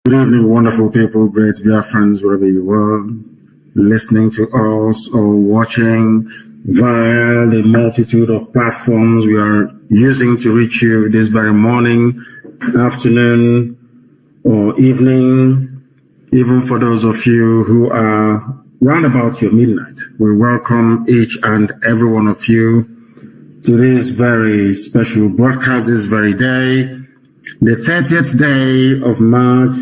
Good evening, wonderful people, great Biafrans, wherever you are, listening to us or watching via the multitude of platforms we are using to reach you this very morning, afternoon, or evening, even for those of you who are round about your midnight. We welcome each and every one of you to this very special broadcast this very day, the 30th day of March,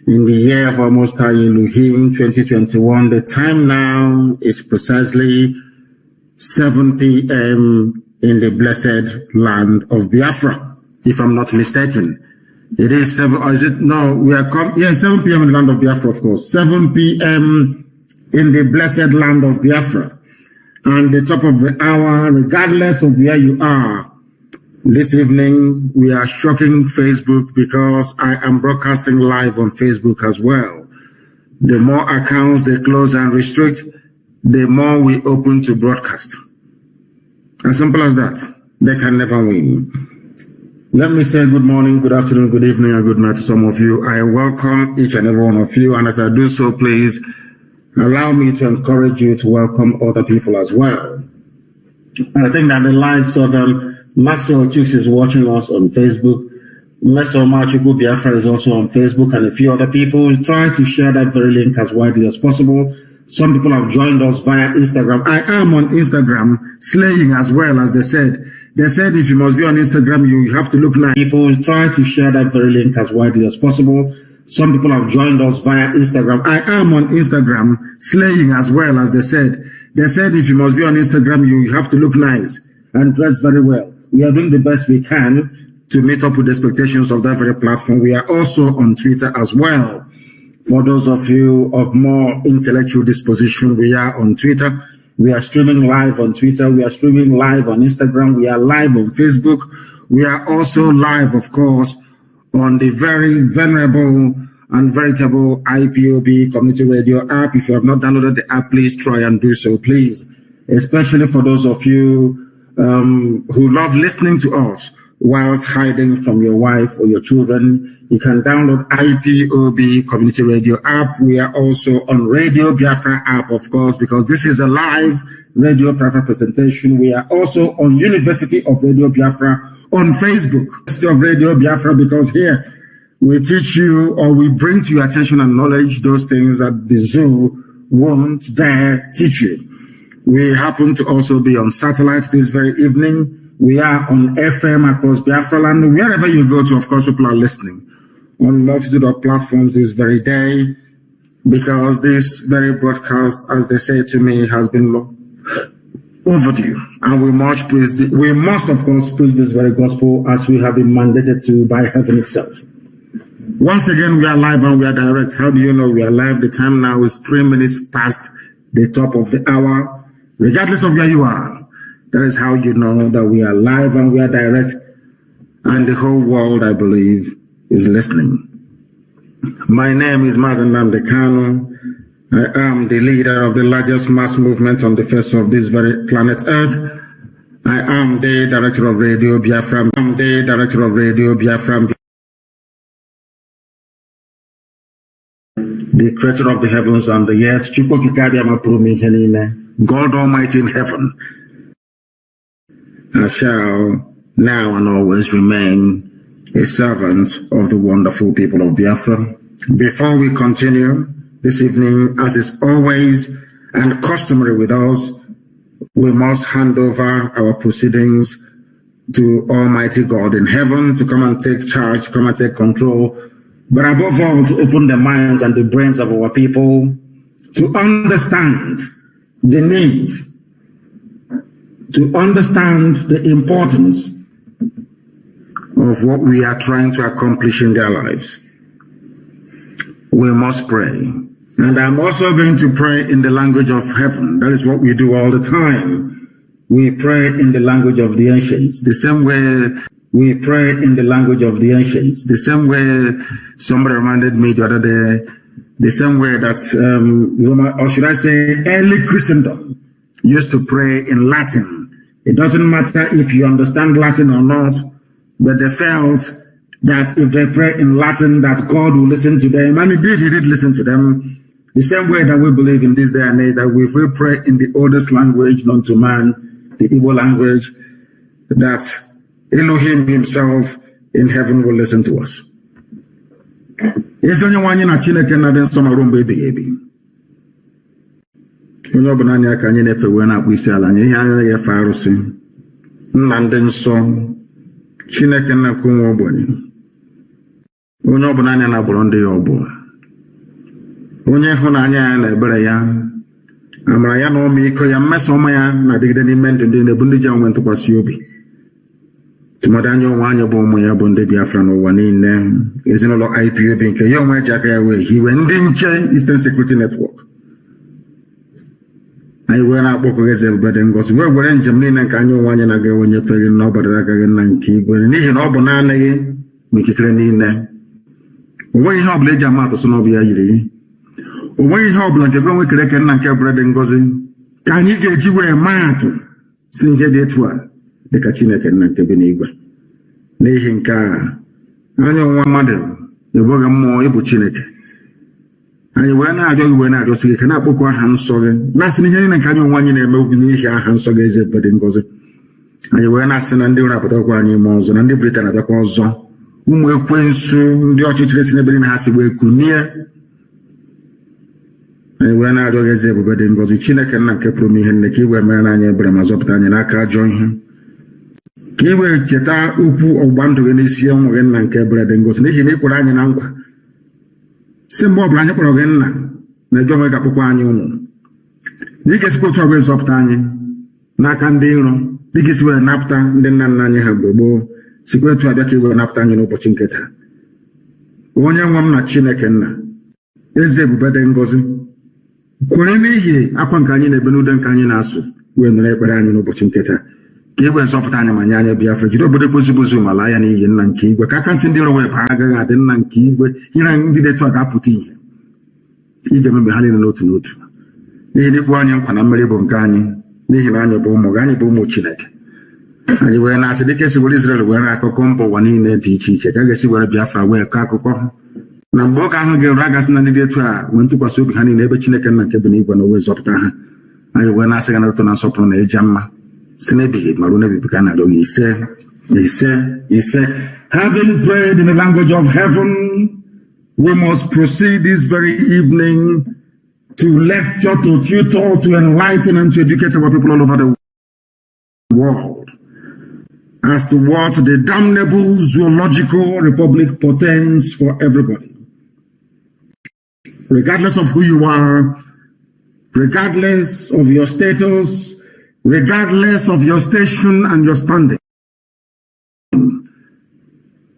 in the year of our Most High Elohim 2021. The time now is precisely 7 p.m. in the blessed land of Biafra, if I'm not mistaken. It is 7, or is it? No, we are 7 p.m. in the land of Biafra, of course. 7 p.m. in the blessed land of Biafra. And the top of the hour, regardless of where you are, this evening, we are shocking Facebook because I am broadcasting live on Facebook as well. The more accounts they close and restrict, the more we open to broadcast. As simple as that. They can never win. Let me say good morning, good afternoon, good evening, and good night to some of you. I welcome each and every one of you. And as I do so, please allow me to encourage you to welcome other people as well. I think that the likes of Maxwell Chooks is watching us on Facebook. Mr. Machuku Biafra is also on Facebook, and a few other people. Try to share that very link as widely as possible. Some people have joined us via Instagram. I am on Instagram, slaying as well, as they said. They said if you must be on Instagram, you have to look nice. People try to share that very link as widely as possible. Some people have joined us via Instagram. I am on Instagram, slaying as well, as they said. They said if you must be on Instagram, you have to look nice and dress very well. We are doing the best we can to meet up with the expectations of that very platform. We are also on Twitter as well. For those of you of more intellectual disposition, we are on Twitter. We are streaming live on Twitter. We are streaming live on Instagram. We are live on Facebook. We are also live, of course, on the very venerable and veritable IPOB community radio app. If you have not downloaded the app, please try and do so, please. Especially for those of you who love listening to us whilst hiding from your wife or your children, you can download IPOB Community Radio app. We are also on Radio Biafra app, of course, because this is a live Radio Biafra presentation. We are also on University of Radio Biafra on Facebook. University of Radio Biafra, because here we teach you, or we bring to your attention and knowledge those things that the zoo won't dare teach you. We happen to also be on satellite this very evening. We are on FM across Biafra land. Wherever you go to, of course, people are listening on multitude of platforms this very day, because this very broadcast, as they say to me, has been overdue. And we must, of course, preach this very gospel as we have been mandated to by heaven itself. Once again, we are live and we are direct. How do you know we are live? The time now is 3 minutes past the top of the hour. Regardless of where you are, that is how you know that we are live and we are direct, and the whole world, I believe, is listening. My name is Mazi Nnamdi Kanu. I am the leader of the largest mass movement on the face of this very planet Earth. I am the director of Radio Biafra. I'm the director of Radio Biafra, the creator of the heavens and the earth. God Almighty in heaven. I shall now and always remain a servant of the wonderful people of Biafra. Before we continue this evening, as is always and customary with us, we must hand over our proceedings to Almighty God in heaven to come and take charge, come and take control, but above all, to open the minds and the brains of our people to understand the need, to understand the importance of what we are trying to accomplish in their lives. We must pray. And I'm also going to pray in the language of heaven. That is what we do all the time. We pray in the language of the ancients. The same way we pray in the language of the ancients. The same way somebody reminded me the other day, the same way that, or should I say, early Christendom used to pray in Latin. It doesn't matter if you understand Latin or not, but they felt that if they pray in Latin, that God will listen to them. And indeed, he did listen to them. The same way that we believe in this day and age, that if we pray in the oldest language known to man, the Igbo language, that Elohim himself in heaven will listen to us. Onye ọbụla anyị aka anyị na-efe wee na-akpụ isi ala anyị ihe anya ya efe arụsị nna ndị nsọ Chineke nna nke nwe ogbenye onye ọbụla anya na-agbụrụ ndị ya ọbụ onye ịhụnanya ya na ebere ya amara ya na ọmịiko ya mmeso ọma ya na-adịgide n'ime ndụ ndị na-ebu ndị ji onwe ntụkwasị obi tụmadị anya onwe anyị bụ ụmụ ya bụ ndị Biafra n'ụwa niile ezinụlọ IPOB nke ya onwe ji aka ya wee hiwe ndị nche Eastern Security Network anyị wee na-akpọkọ eze Ebubedị Ngozi wee were njem niile nke anyị onwe anyị na-aga onye feghị na ọ badara agaghị nna nke igwe n'ihi na ọ bụ naanị gị ma ikikere niile o nweghị ihe ọbụla eji ama atụ sị na ọ bụ ya yiri gị o nweghị ihe ọbụla nke gị onwe kere eke nna nke Ebubedị Ngozi ka anyị ga-eji wee maa atụ si ihe dị etu a dịka Chineke nna nke bi n'igwe n'ihi nke a anya onwe mmadụ ebughị mmụọ ịbụ Chineke anyị wee na-arịọ gị wee na-arịọsi gị ka na-akpọkọ aha nsọ gị na-asị na ihe niile nke anyị onwe anyị na-eme obi n'ihi aha nsọ gị eze Ebubedị Ngozi anyị wee na-asị na ndị na-apụtakwa anyị ime ọzọ na ndị Britain abịakwa ọzọ ụmụ ekwensu ndị ọchịchịrị si n'ebe niile ha si wee kunie anyị wee na-arịọ gị eze Ebubedị Ngozi Chineke nna nke pụrụ ihe nne ka iwe mere anyị ebere ma zọpụta anyị n'aka ajọ ihe ka iwe cheta okwu ọgbụgba ndụ gị n'isi ụmụ gị nna nke Ebubedị Ngozi n'ihi na ị kwere anyị na nkwa si mgbe ọbụla anyị kpọrọ gị nna na ejọ onwe ga-akpọkwa anyị ụmụ ị ga-esikwa otu ọbụla zọpụta anyị n'aka ndị iro dị gị si wee napụta ndị nna nna anyị ha mgbe gboo sikwa etu abịa ka i wee napụta anyị n'ụbọchị nke taa onye nwe m na Chineke nna eze Ebubedị Ngozi kwere n'ihi akwa nke anyị na-ebe n'ude nke anyị na-asụ wee nụrụ ekpere anyị n'ụbọchị nke taa ka e wee zọpụta anyị ma nye anyị Biafra jiri obodo kwezibụzi ma laa ya n'ihi nna nke igwe ka aka nsị ndị iro wee baa agaghị adị nna nke igwe ire ndị detu a ga-apụta ihe ị ga-emebe ha niile n'otu n'otu n'ihi na ikwu anyị nkwa na mmeri bụ nke anyị n'ihi na anyị bụ ụmụ gị anyị bụ ụmụ Chineke anyị wee na-asị dịka esi were Israel were akụkọ mba ụwa niile dị iche iche ka a ga-esi were Biafra wee kọọ akụkọ na mgbe ụka ahụ ga-eru agasị na ndị dị etu a nwee ntụkwasị obi ha niile ebe Chineke nna nke bụ n'igwe na owe zọpụta ha anyị wee na-asị ga na ụtọ na nsọpụrụ na ịja mma site n'ebighị ma ruo n'ebibi ka na-arịọ gị ise having prayed in the language of heaven, we must proceed this very evening to lecture, to tutor, to enlighten and to educate our people all over the world as to what the damnable zoological republic portends for everybody. Regardless of who you are, regardless of your status, regardless of your station and your standing,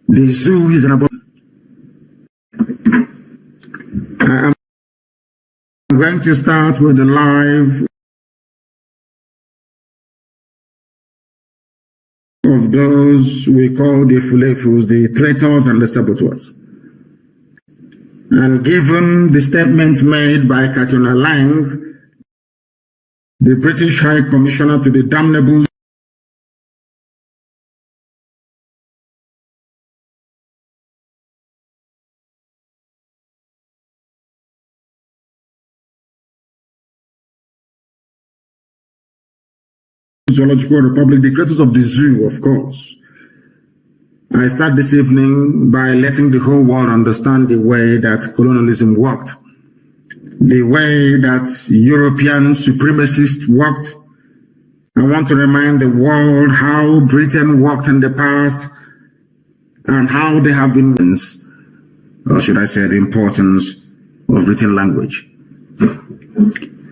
the zoo is an abundance. I'm going to start with the live of those we call the Fulefus, the traitors and the saboteurs. And given the statement made by Katrina Lang, the British High Commissioner to the damnable Zoological Republic, the creators of the zoo, of course. I start this evening by letting the whole world understand the way that colonialism worked, the way that European supremacists worked. I want to remind the world how Britain worked in the past and how they have been, or should I say the importance of written language.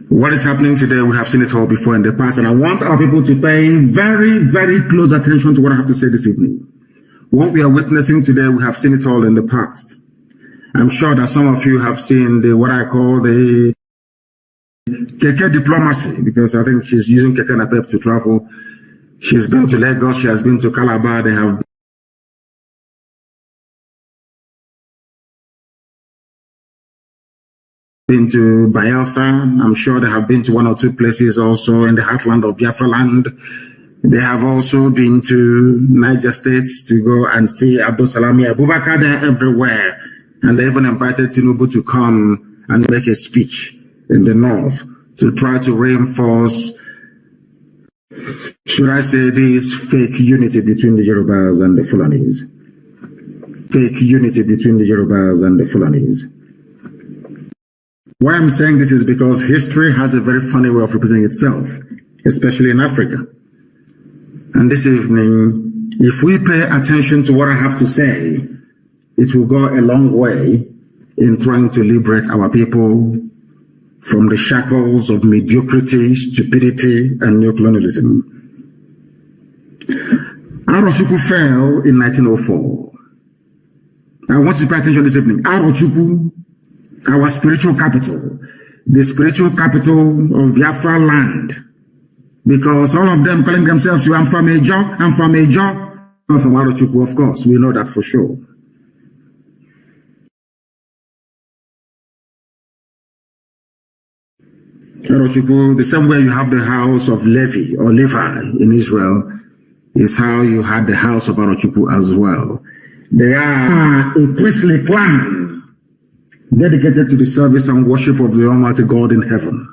What is happening today, we have seen it all before in the past, and I want our people to pay very, very close attention to what I have to say this evening. What we are witnessing today, we have seen it all in the past. I'm sure that some of you have seen what I call the Keke diplomacy, because I think she's using Keke Napep to travel. She's been to Lagos, she has been to Calabar, they have been to Bayelsa. I'm sure they have been to one or two places also in the heartland of Biafra land. They have also been to Niger States to go and see Abdul Salami Abubakar there everywhere. And they even invited Tinubu to come and make a speech in the north to try to reinforce, should I say, this fake unity between the Yorubas and the Fulanis. Fake unity between the Yorubas and the Fulanis. Why I'm saying this is because history has a very funny way of repeating itself, especially in Africa. And this evening, if we pay attention to what I have to say, it will go a long way in trying to liberate our people from the shackles of mediocrity, stupidity, and neocolonialism. Arochukwu fell in 1904. I want you to pay attention this evening. Arochukwu, our spiritual capital, the spiritual capital of Biafra land, because all of them calling themselves, I'm from Ejo, I'm from Ejo, I'm from Arochukwu, of course, we know that for sure. Arochukwu, the same way you have the house of Levi or Levi in Israel, is how you had the house of Arochukwu as well. They are a priestly clan dedicated to the service and worship of the Almighty God in heaven.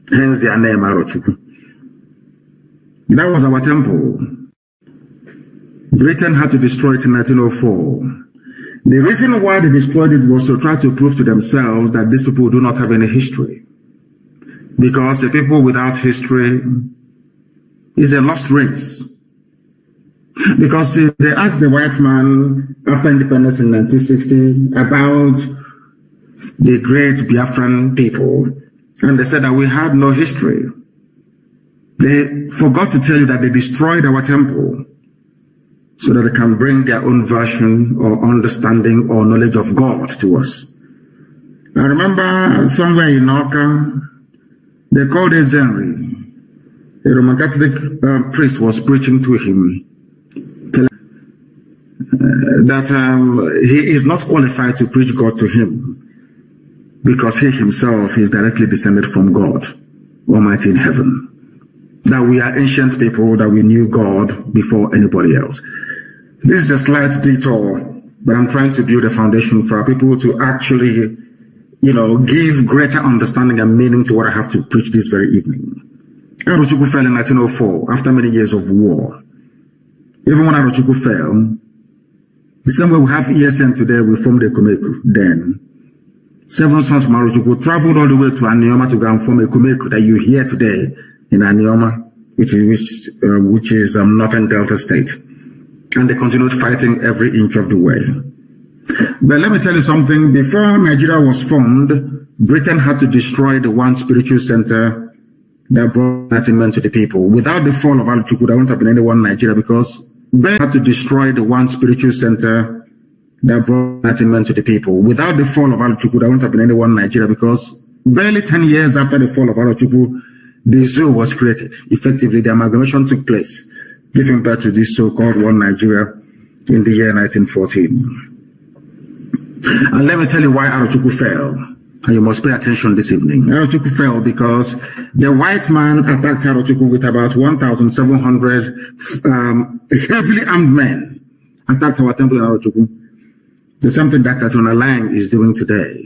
Hence their name, Arochukwu. That was our temple. Britain had to destroy it in 1904. The reason why they destroyed it was to try to prove to themselves that these people do not have any history. Because the people without history is a lost race. Because they asked the white man after independence in 1960 about the great Biafran people, and they said that we had no history. They forgot to tell you that they destroyed our temple so that they can bring their own version or understanding or knowledge of God to us. I remember somewhere in Oka, they called a Zenri. A Roman Catholic priest was preaching to him, that he is not qualified to preach God to him because he himself is directly descended from God, Almighty in heaven. That we are ancient people, that we knew God before anybody else. This is a slight detour, but I'm trying to build a foundation for our people to actually, give greater understanding and meaning to what I have to preach this very evening. Arochukwu fell in 1904 after many years of war. Even when Arochukwu fell, the same way we have ESN today, we formed a Kumeku then. 7 sons from Arochukwu traveled all the way to Anioma to go and form a Kumeku that you hear today in Anioma, which is Northern Delta State. And they continued fighting every inch of the way. But let me tell you something. Before Nigeria was formed, Britain had to destroy the one spiritual center that brought enlightenment to the people. Without the fall of Arochukwu, there wouldn't have been anyone in Nigeria, because they had to destroy the one spiritual center that brought enlightenment to the people. Without the fall of Arochukwu, there wouldn't have been anyone in Nigeria, because barely 10 years after the fall of Arochukwu, the zoo was created. Effectively, the amalgamation took place, giving birth to this so-called one Nigeria in the year 1914. And let me tell you why Arochukwu fell. And you must pay attention this evening. Arochukwu fell because the white man attacked Arochukwu with about 1,700 heavily armed men. Attacked our temple in Arochukwu. The same thing that Katona Lang is doing today.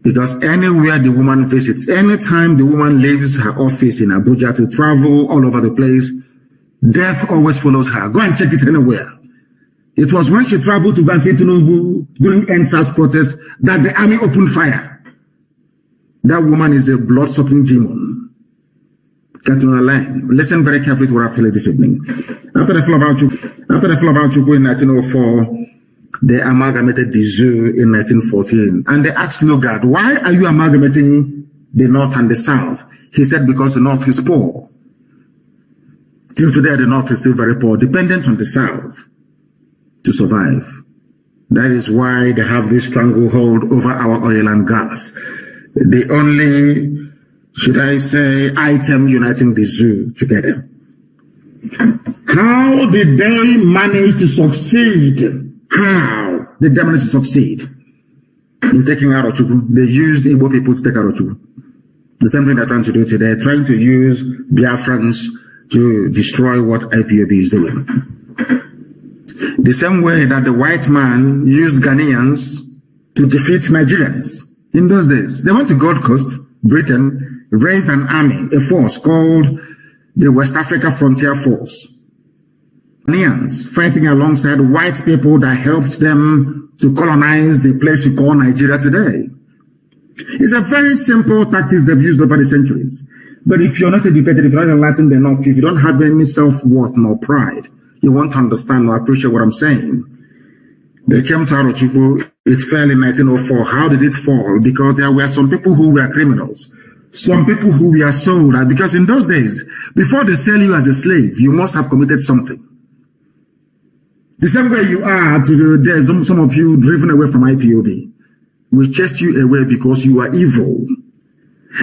Because anywhere the woman visits, anytime the woman leaves her office in Abuja to travel all over the place, death always follows her. Go and check it anywhere. It was when she traveled to Gansi Tinubu during NSAS protest that the army opened fire. That woman is a blood-sucking demon. Katuna Lang. Listen very carefully to what I have to you this evening. After the fall of Arochukwu in 1904, they amalgamated the zoo in 1914. And they asked Lugard, why are you amalgamating the North and the South? He said, because the North is poor. Till today, the North is still very poor, dependent on the South to survive. That is why they have this stranglehold over our oil and gas. The only, should I say, item uniting the zoo together. How did they manage to succeed? How did they manage to succeed in taking Arochukwu? They used Igbo people to take Arochukwu. The same thing they're trying to do today, trying to use Biafrans to destroy what IPOB is doing. The same way that the white man used Ghanaians to defeat Nigerians in those days. They went to Gold Coast, Britain, raised an army, a force called the West Africa Frontier Force. Ghanaians fighting alongside white people that helped them to colonize the place you call Nigeria today. It's a very simple tactics they've used over the centuries. But if you're not educated, if you're not enlightened enough, if you don't have any self-worth nor pride, you won't understand or appreciate what I'm saying. They came to Arochukwu, it fell in 1904. How did it fall? Because there were some people who were criminals. Some people who were sold. Because in those days, before they sell you as a slave, you must have committed something. The same way you are, there's some of you driven away from IPOB. We chased you away because you are evil.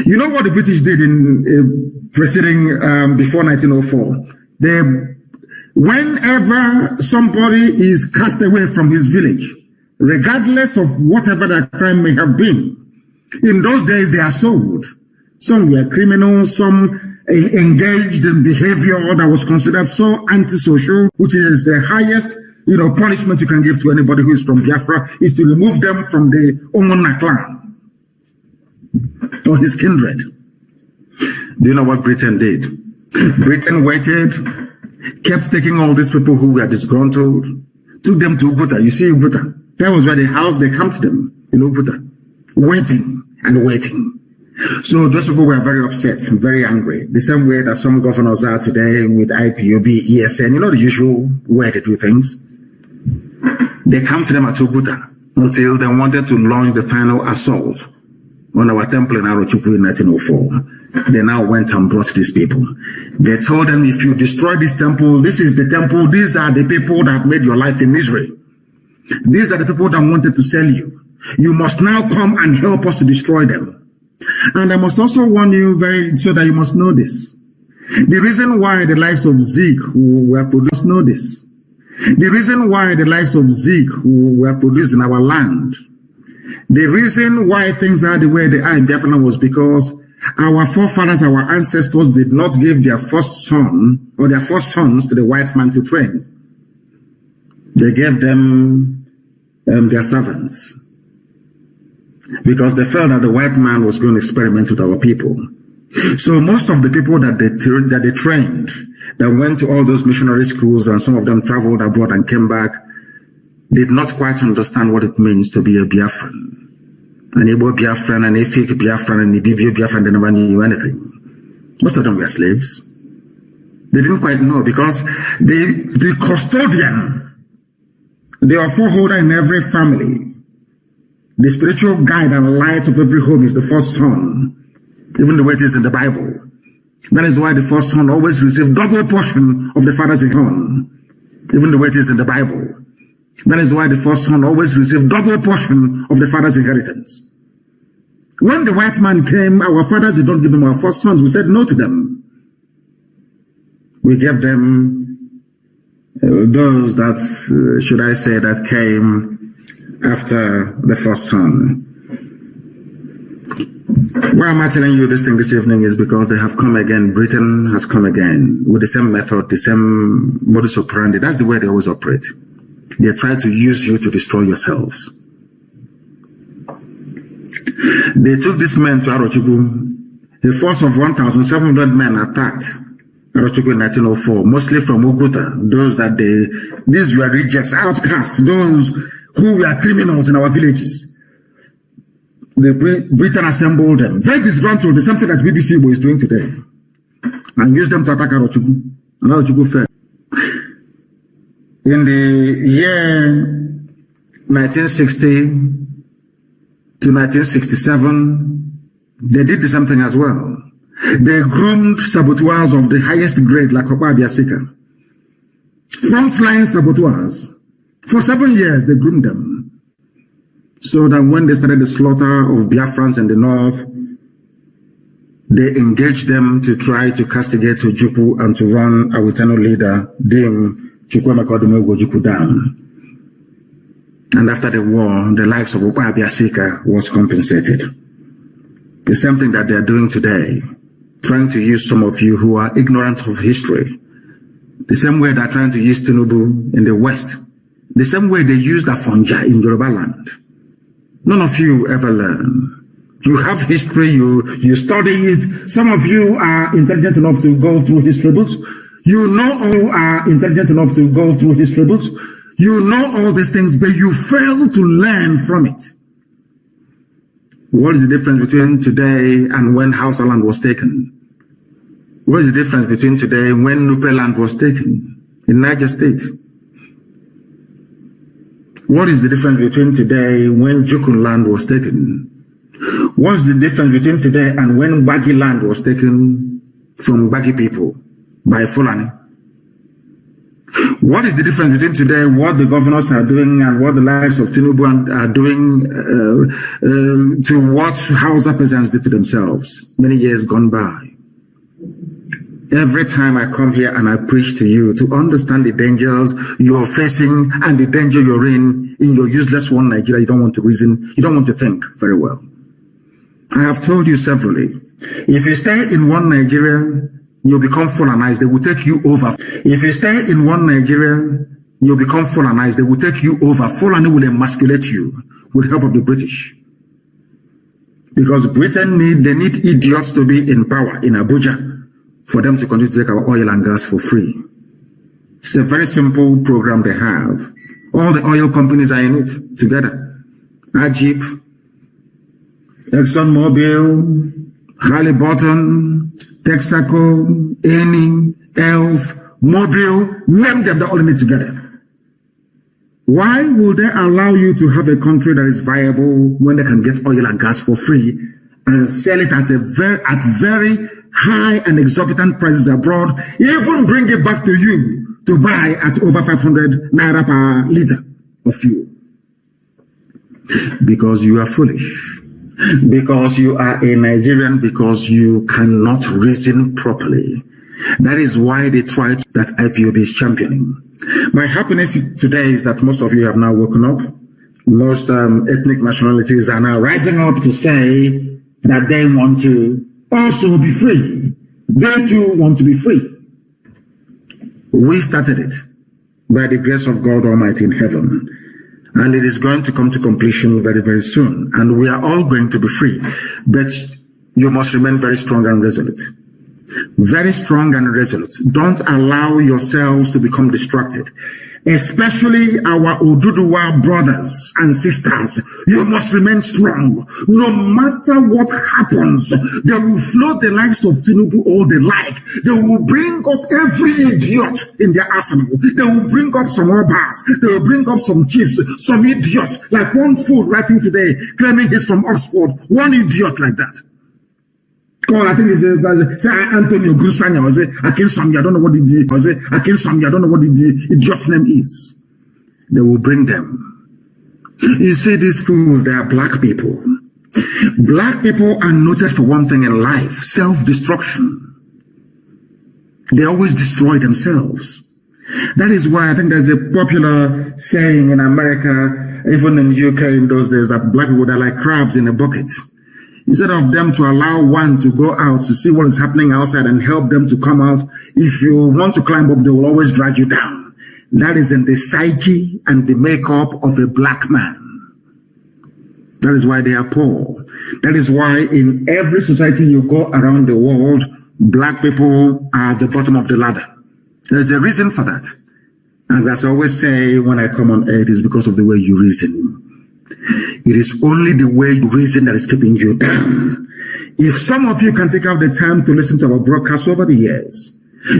You know what the British did in preceding, before 1904? Whenever somebody is cast away from his village, regardless of whatever their crime may have been, in those days they are sold. Some were criminals, some engaged in behavior that was considered so antisocial, which is the highest punishment you can give to anybody who is from Biafra, is to remove them from the Omona clan or his kindred. Do you know what Britain did? Britain waited, kept taking all these people who were disgruntled, took them to Ubuta. You see Ubuta? That was where they housed, they camped them in Ubuta, waiting and waiting. So those people were very upset and very angry. The same way that some governors are today with IPOB, ESN, the usual way they do things. They camped them at Ubuta until they wanted to launch the final assault on our temple in Arochukwu in 1904. They now went and brought these people. They told them, if you destroy this temple, this is the temple, these are the people that made your life in misery. These are the people that wanted to sell you. You must now come and help us to destroy them. And I must also warn you so that you must know this. The reason why the likes of Zeke who were produced know this. The reason why the likes of Zeke who were produced in our land, the reason why things are the way they are in Biafra was because our forefathers, our ancestors did not give their first son or their first sons to the white man to train. They gave them their servants because they felt that the white man was going to experiment with our people. So most of the people that they trained, that went to all those missionary schools, and some of them traveled abroad and came back, did not quite understand what it means to be a Biafran. An Igbo Biafran, an Efik Biafran, and a Ibibio Biafran, they never knew anything. Most of them were slaves. They didn't quite know because the custodian, the foreholder in every family, the spiritual guide and light of every home is the first son, even the way it is in the Bible. That is why the first son always receives double portion of the father's income, even the way it is in the Bible. That is why the first son always received double portion of the father's inheritance. When the white man came, our fathers did not give them our first sons. We said no to them. We gave them those that, should I say, that came after the first son. Why am I telling you this thing this evening is because they have come again. Britain has come again with the same method, the same modus operandi. That's the way they always operate. They try to use you to destroy yourselves. They took these men to Arochukwu. A force of 1,700 men attacked Arochukwu in 1904, mostly from Uguta. These were rejects, outcasts, those who were criminals in our villages. Britain assembled them. Very disgruntled, the same thing that BBC is doing today. And used them to attack Arochukwu. And Arochukwu fell. In the year 1960 to 1967, they did the same thing as well. They groomed saboteurs of the highest grade, like Okpa Biasika. Frontline saboteurs. For 7 years, they groomed them. So that when they started the slaughter of Biafrans in the north, they engaged them to try to castigate Ojukwu and to run our eternal leader, Dim Chukwuemeka down. And after the war, the likes of Okpa Biasika was compensated. The same thing that they're doing today, trying to use some of you who are ignorant of history. The same way they're trying to use Tinubu in the West. The same way they used Afonja in Yoruba land. None of you ever learn. You have history, you study it. Some of you are intelligent enough to go through history books. You know all these things, but you fail to learn from it. What is the difference between today and when Hausa land was taken? What is the difference between today and when Nupe land was taken in Niger State? What is the difference between today when Jukun land was taken? What's the difference between today and when Baggy land was taken from Baggy people by Fulani? What is the difference between today, what the governors are doing and what the lives of Tinubu are doing to what Hausa peasants did to themselves many years gone by? Every time I come here and I preach to you to understand the dangers you're facing and the danger you're in your useless one Nigeria, you don't want to reason, you don't want to think very well. I have told you severally, if you stay in one Nigeria, you'll become Fulanized, they will take you over. If you stay in one Nigeria, you'll become Fulanized, they will take you over. Fulani will emasculate you with the help of the British. Because Britain they need idiots to be in power in Abuja for them to continue to take our oil and gas for free. It's a very simple program they have. All the oil companies are in it together. Ajip, ExxonMobil, Halliburton, Texaco, Eni, Elf, Mobil, name them, they're all in it together. Why will they allow you to have a country that is viable when they can get oil and gas for free and sell it at very high and exorbitant prices abroad, even bring it back to you to buy at over 500 naira per liter of fuel? Because you are foolish. Because you are a Nigerian, because you cannot reason properly. That is why they tried that IPOB is championing. My happiness today is that most of you have now woken up. Most ethnic nationalities are now rising up to say that they want to also be free. They too want to be free. We started it by the grace of God Almighty in heaven. And it is going to come to completion very, very soon. And we are all going to be free. But you must remain very strong and resolute. Very strong and resolute. Don't allow yourselves to become distracted. Especially our Oduduwa brothers and sisters. You must remain strong. No matter what happens, they will float the likes of Tinubu all they like. They will bring up every idiot in their arsenal. They will bring up some Obas. They will bring up some chiefs, some idiots. Like one fool writing today, claiming he's from Oxford. One idiot like that. Come on, I think it's Antonio Grusanya or say Akinsambi, I don't know what the or say Akinsambi, I don't know what the idiot's name is. They will bring them. You see, these fools, they are black people. Black people are noted for one thing in life: self-destruction. They always destroy themselves. That is why I think there's a popular saying in America, even in UK in those days, that black people are like crabs in a bucket. Instead of them to allow one to go out to see what is happening outside and help them to come out, if you want to climb up, they will always drag you down. That is in the psyche and the makeup of a black man. That is why they are poor. That is why in every society you go around the world, black people are at the bottom of the ladder. There's a reason for that. And as I always say when I come on earth, it's because of the way you reason. It is only the way you reason that is keeping you down. If some of you can take out the time to listen to our broadcasts over the years,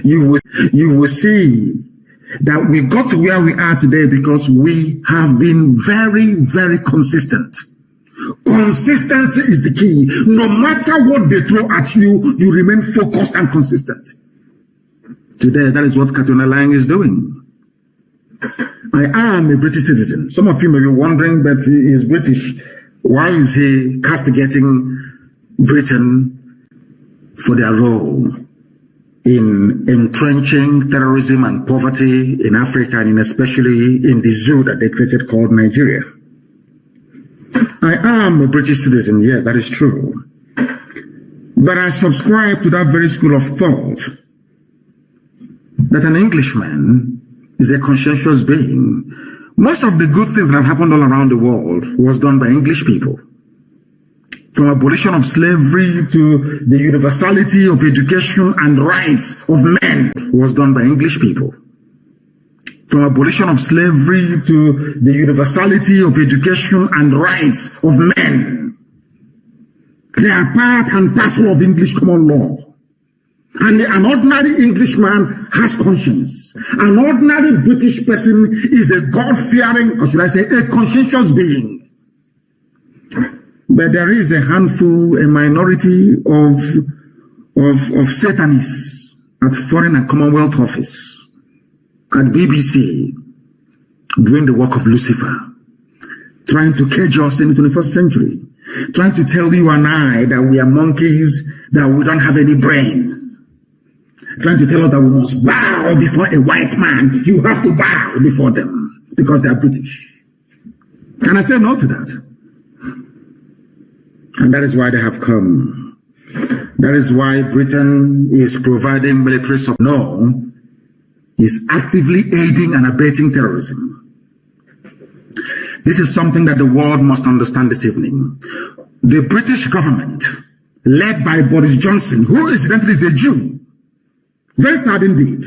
you will see that we got to where we are today because we have been very, very consistent. Consistency is the key. No matter what they throw at you, you remain focused and consistent. Today, that is what Katuna Lang is doing. I am a British citizen. Some of you may be wondering, but he is British. Why is he castigating Britain for their role in entrenching terrorism and poverty in Africa and especially in the zoo that they created called Nigeria? I am a British citizen, yes, that is true. But I subscribe to that very school of thought that an Englishman is a conscientious being. Most of the good things that happened all around the world was done by English people. From abolition of slavery to the universality of education and rights of men was done by English people. From abolition of slavery to the universality of education and rights of men. They are part and parcel of English common law. And an ordinary Englishman has conscience. An ordinary British person is a God-fearing, or should I say, a conscientious being. But there is a handful, a minority of Satanists at Foreign and Commonwealth Office, at BBC, doing the work of Lucifer, trying to cage us in the 21st century, trying to tell you and I that we are monkeys, that we don't have any brain, trying to tell us that we must bow before a white man. You have to bow before them because they are British. And I say no to that. And that is why they have come. That is why Britain is providing military support. No, is actively aiding and abetting terrorism. This is something that the world must understand this evening. The British government, led by Boris Johnson, who incidentally is a Jew, very sad indeed.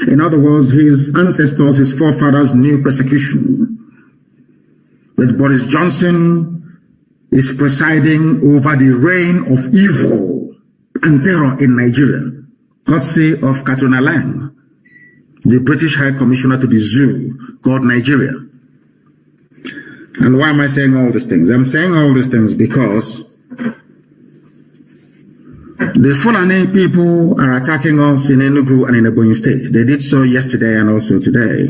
In other words, his ancestors, his forefathers knew persecution. But Boris Johnson is presiding over the reign of evil and terror in Nigeria, courtesy of Katrina Lang, the British High Commissioner to the zoo called Nigeria. And why am I saying all these things? I'm saying all these things because the Fulani people are attacking us in Enugu and in Ebonyi State. They did so yesterday and also today.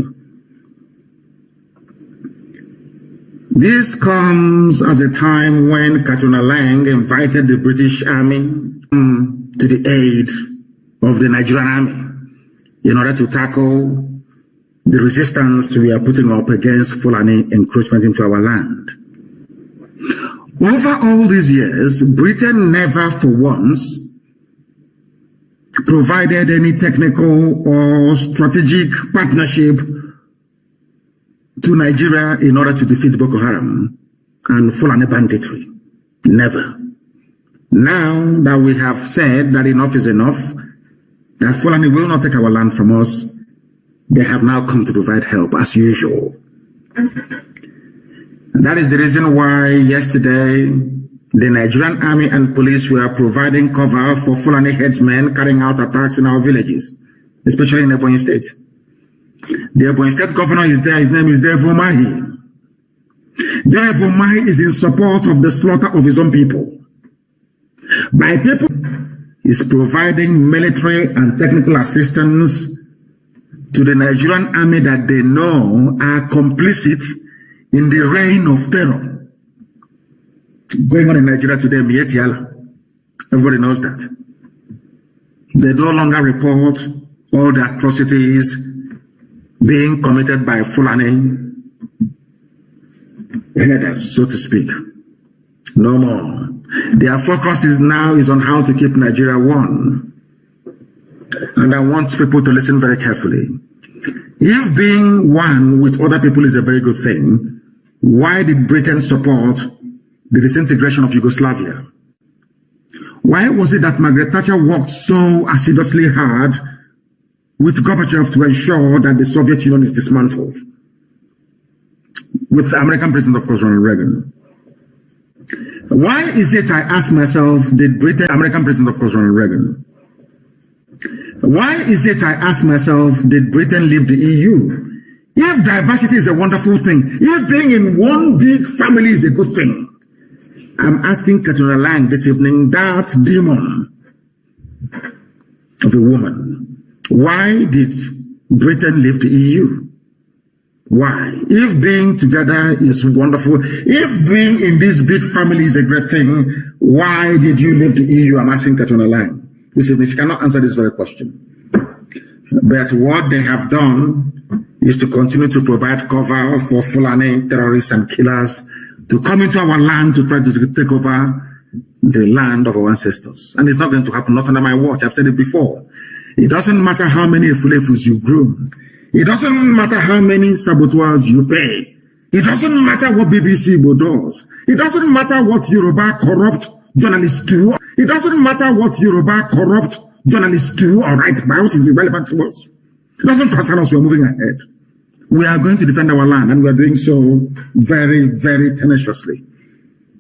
This comes as a time when Katrina Lang invited the British Army to the aid of the Nigerian Army in order to tackle the resistance we are putting up against Fulani encroachment into our land. Over all these years, Britain never for once provided any technical or strategic partnership to Nigeria in order to defeat Boko Haram and Fulani banditry. Never. Now that we have said that enough is enough, that Fulani will not take our land from us, they have now come to provide help as usual. And that is the reason why yesterday the Nigerian army and police were providing cover for Fulani headsmen carrying out attacks in our villages, especially in Ebonyi State. The Ebonyi State governor is there. His name is Devo Mahi. Devo Mahi is in support of the slaughter of his own people. By people, is providing military and technical assistance to the Nigerian army that they know are complicit in the reign of terror going on in Nigeria today. Everybody knows that. They no longer report all the atrocities being committed by Fulani headers, so to speak. No more. Their focus now is on how to keep Nigeria one. And I want people to listen very carefully. If being one with other people is a very good thing, why did Britain support the disintegration of Yugoslavia? Why was it that Margaret Thatcher worked so assiduously hard with Gorbachev to ensure that the Soviet Union is dismantled? With the American president, of course, Ronald Reagan. Why is it, I ask myself, did Britain, American president, of course, Ronald Reagan. Why is it, I ask myself, did Britain leave the EU? If diversity is a wonderful thing, if being in one big family is a good thing, I'm asking Katrina Lang this evening, that demon of a woman, why did Britain leave the EU? Why? If being together is wonderful, if being in this big family is a great thing, why did you leave the EU? I'm asking Katrina Lang. This evening, she cannot answer this very question. But what they have done is to continue to provide cover for Fulani terrorists and killers to come into our land to try to take over the land of our ancestors. And it's not going to happen, not under my watch. I've said it before. It doesn't matter how many efulefus you groom. It doesn't matter how many saboteurs you pay. It doesn't matter what BBC does. It doesn't matter what Yoruba corrupt journalists do. It doesn't matter what Yoruba corrupt journalists do or write about is irrelevant to us. It doesn't concern us. We're moving ahead. We are going to defend our land, and we're doing so very, very tenaciously.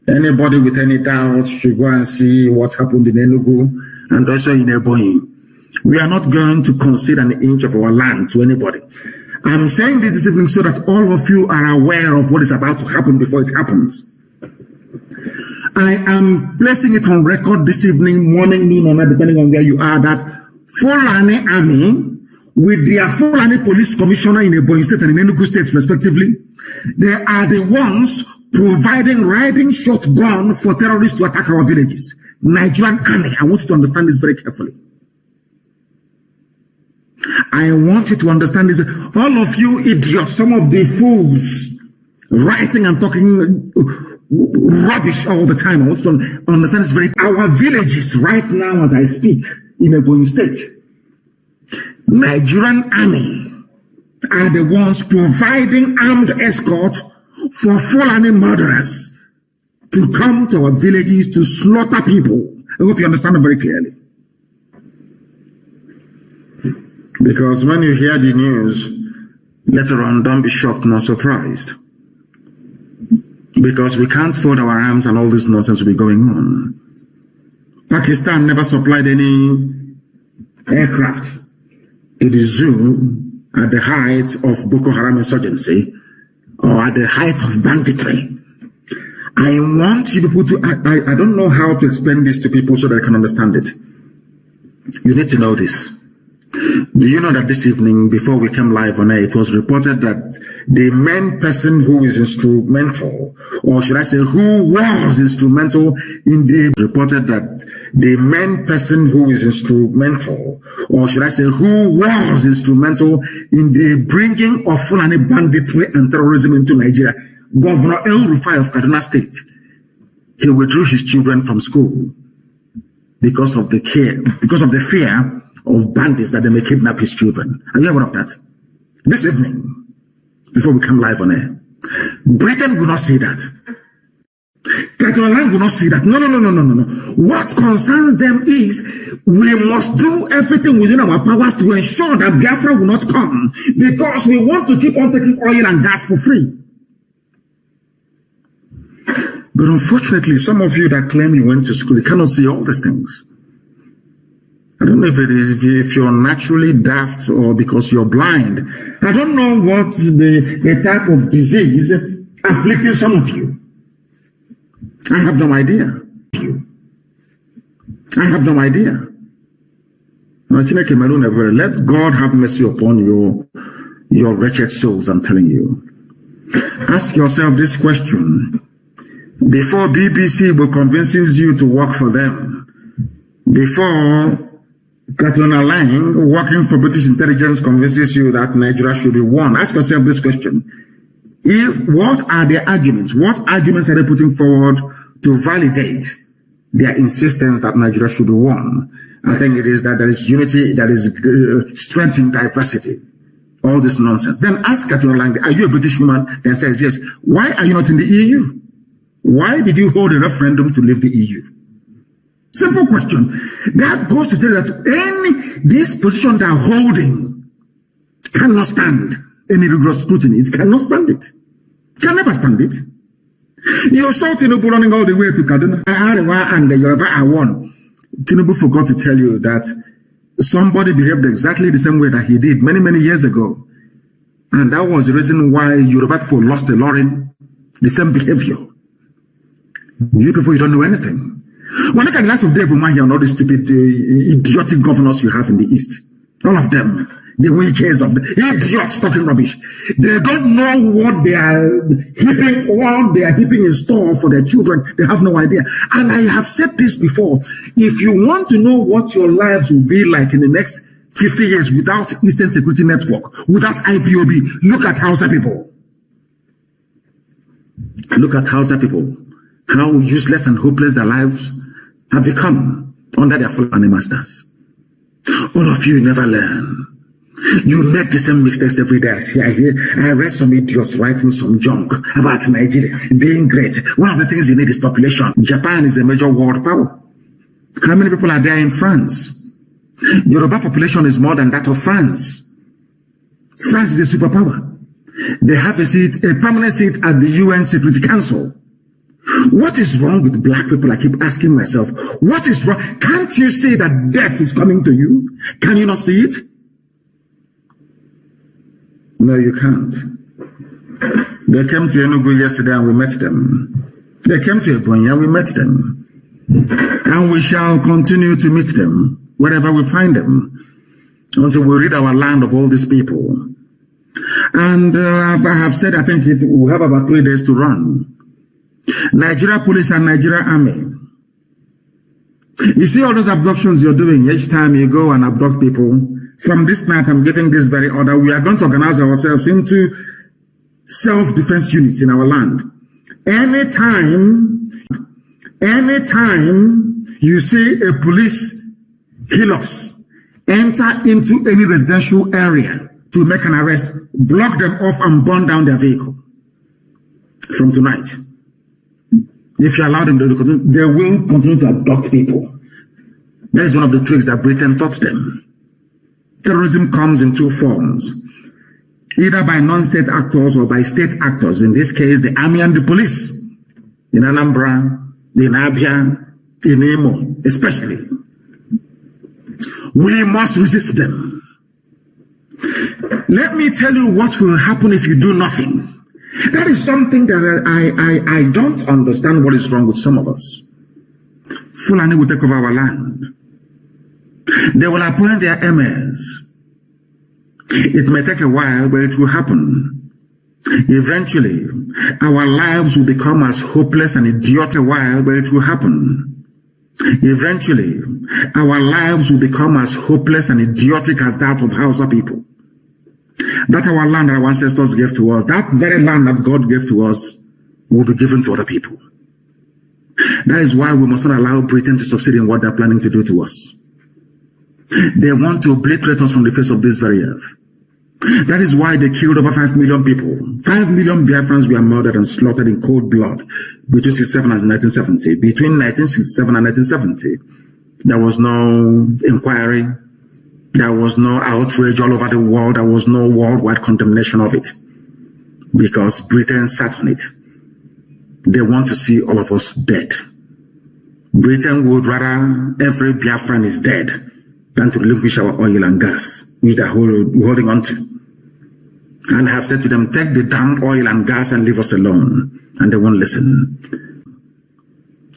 Anybody with any doubt should go and see what happened in Enugu and also in Ebonyi. We are not going to concede an inch of our land to anybody. I'm saying this evening so that all of you are aware of what is about to happen before it happens. I am placing it on record this evening, morning, noon, or night, depending on where you are, that Fulani Army, with their Fulani Police Commissioner in Ebonyi State and in Enugu State, respectively, they are the ones providing riding shotgun for terrorists to attack our villages. Nigerian Army. I want you to understand this very carefully. I want you to understand this. All of you idiots, some of the fools, writing and talking rubbish all the time. I want you to understand this very. Our villages right now, as I speak, in Ebonyi State, Nigerian Army are the ones providing armed escort for Fulani murderers to come to our villages to slaughter people. I hope you understand it very clearly. Because when you hear the news, later on, don't be shocked nor surprised. Because we can't fold our arms and all this nonsense will be going on. Pakistan never supplied any aircraft to the zoo at the height of Boko Haram insurgency or at the height of banditry. I want you people to, I don't know how to explain this to people so they can understand it. You need to know this. Do you know that this evening, before we came live on air, it was reported that the main person who is instrumental, or should I say who was instrumental in the, reported that the main person who is instrumental, or should I say who was instrumental in the bringing of Fulani banditry and terrorism into Nigeria, Governor El Rufai of Kaduna State, he withdrew his children from school because of the fear of bandits that they may kidnap his children. Are you aware of that? This evening, before we come live on air, Britain will not see that. Catalan will not see that. No. What concerns them is we must do everything within our powers to ensure that Biafra will not come, because we want to keep on taking oil and gas for free. But unfortunately, some of you that claim you went to school, you cannot see all these things. I don't know if it is if you're naturally daft or because you're blind. I don't know what the type of disease afflicting some of you. I have no idea. I have no idea. Let God have mercy upon your wretched souls, I'm telling you. Ask yourself this question. Before BBC will convinces you to work for them, before Katrina Lang, working for British intelligence, convinces you that Nigeria should be won, ask yourself this question. What are their arguments? What arguments are they putting forward to validate their insistence that Nigeria should be won? I think it is that there is unity, there is strength in diversity. All this nonsense. Then ask Katrina Lang, are you a British woman? Then says yes. Why are you not in the EU? Why did you hold a referendum to leave the EU? Simple question. That goes to tell you that this position they are holding cannot stand any rigorous scrutiny. It cannot stand it. Can never stand it. You saw Tinubu running all the way to Kaduna and the Yoruba won. Tinubu forgot to tell you that somebody behaved exactly the same way that he did many, many years ago. And that was the reason why Yoruba people lost a lot in the same behavior. You people, you don't know anything. Well, look at the last of Dave Umahi and all the stupid, idiotic governors you have in the East. All of them. The weakest of the idiots talking rubbish. They don't know what they are heaping in store for their children. They have no idea. And I have said this before. If you want to know what your lives will be like in the next 50 years without Eastern Security Network, without IPOB, look at Hausa people. Look at Hausa people, how useless and hopeless their lives have become under their Fulani masters. All of you never learn. You make the same mistakes every day. I read some idiots writing some junk about Nigeria being great. One of the things you need is population. Japan is a major world power. How many people are there in France? Yoruba population is more than that of France. France is a superpower. They have a seat, a permanent seat at the UN Security Council. What is wrong with black people? I keep asking myself, what is wrong? Can't you see that death is coming to you? Can you not see it? No, you can't. They came to Enugu yesterday and we met them. They came to Ebonyi and we met them. And we shall continue to meet them wherever we find them until we rid our land of all these people. And I have said, I think we have about 3 days to run. Nigeria police and Nigeria army. You see all those abductions you're doing each time you go and abduct people. From this night, I'm giving this very order. We are going to organize ourselves into self-defense units in our land. Anytime you see a police helix enter into any residential area to make an arrest, block them off and burn down their vehicle. From tonight. If you allow them to continue, they will continue to abduct people. That is one of the tricks that Britain taught them. Terrorism comes in two forms, either by non-state actors or by state actors, in this case, the army and the police, in Anambra, in Abia, in Imo, especially. We must resist them. Let me tell you what will happen if you do nothing. That is something that I don't understand what is wrong with some of us. Fulani will take over our land. They will appoint their emirs. It may take a while, but it will happen. Eventually, our lives will become as hopeless and idiotic a while, but it will happen. Eventually, our lives will become as hopeless and idiotic as that of Hausa people. That our land that our ancestors gave to us, that very land that God gave to us, will be given to other people. That is why we must not allow Britain to succeed in what they're planning to do to us. They want to obliterate us from the face of this very earth. That is why they killed over 5 million people. 5 million Biafrans were murdered and slaughtered in cold blood between 1967 and 1970. Between 1967 and 1970, there was no inquiry. There was no outrage all over the world. There was no worldwide condemnation of it because Britain sat on it. They want to see all of us dead. Britain would rather every Biafran is dead than to relinquish our oil and gas, which they're holding on to. And I have said to them, take the damn oil and gas and leave us alone. And they won't listen.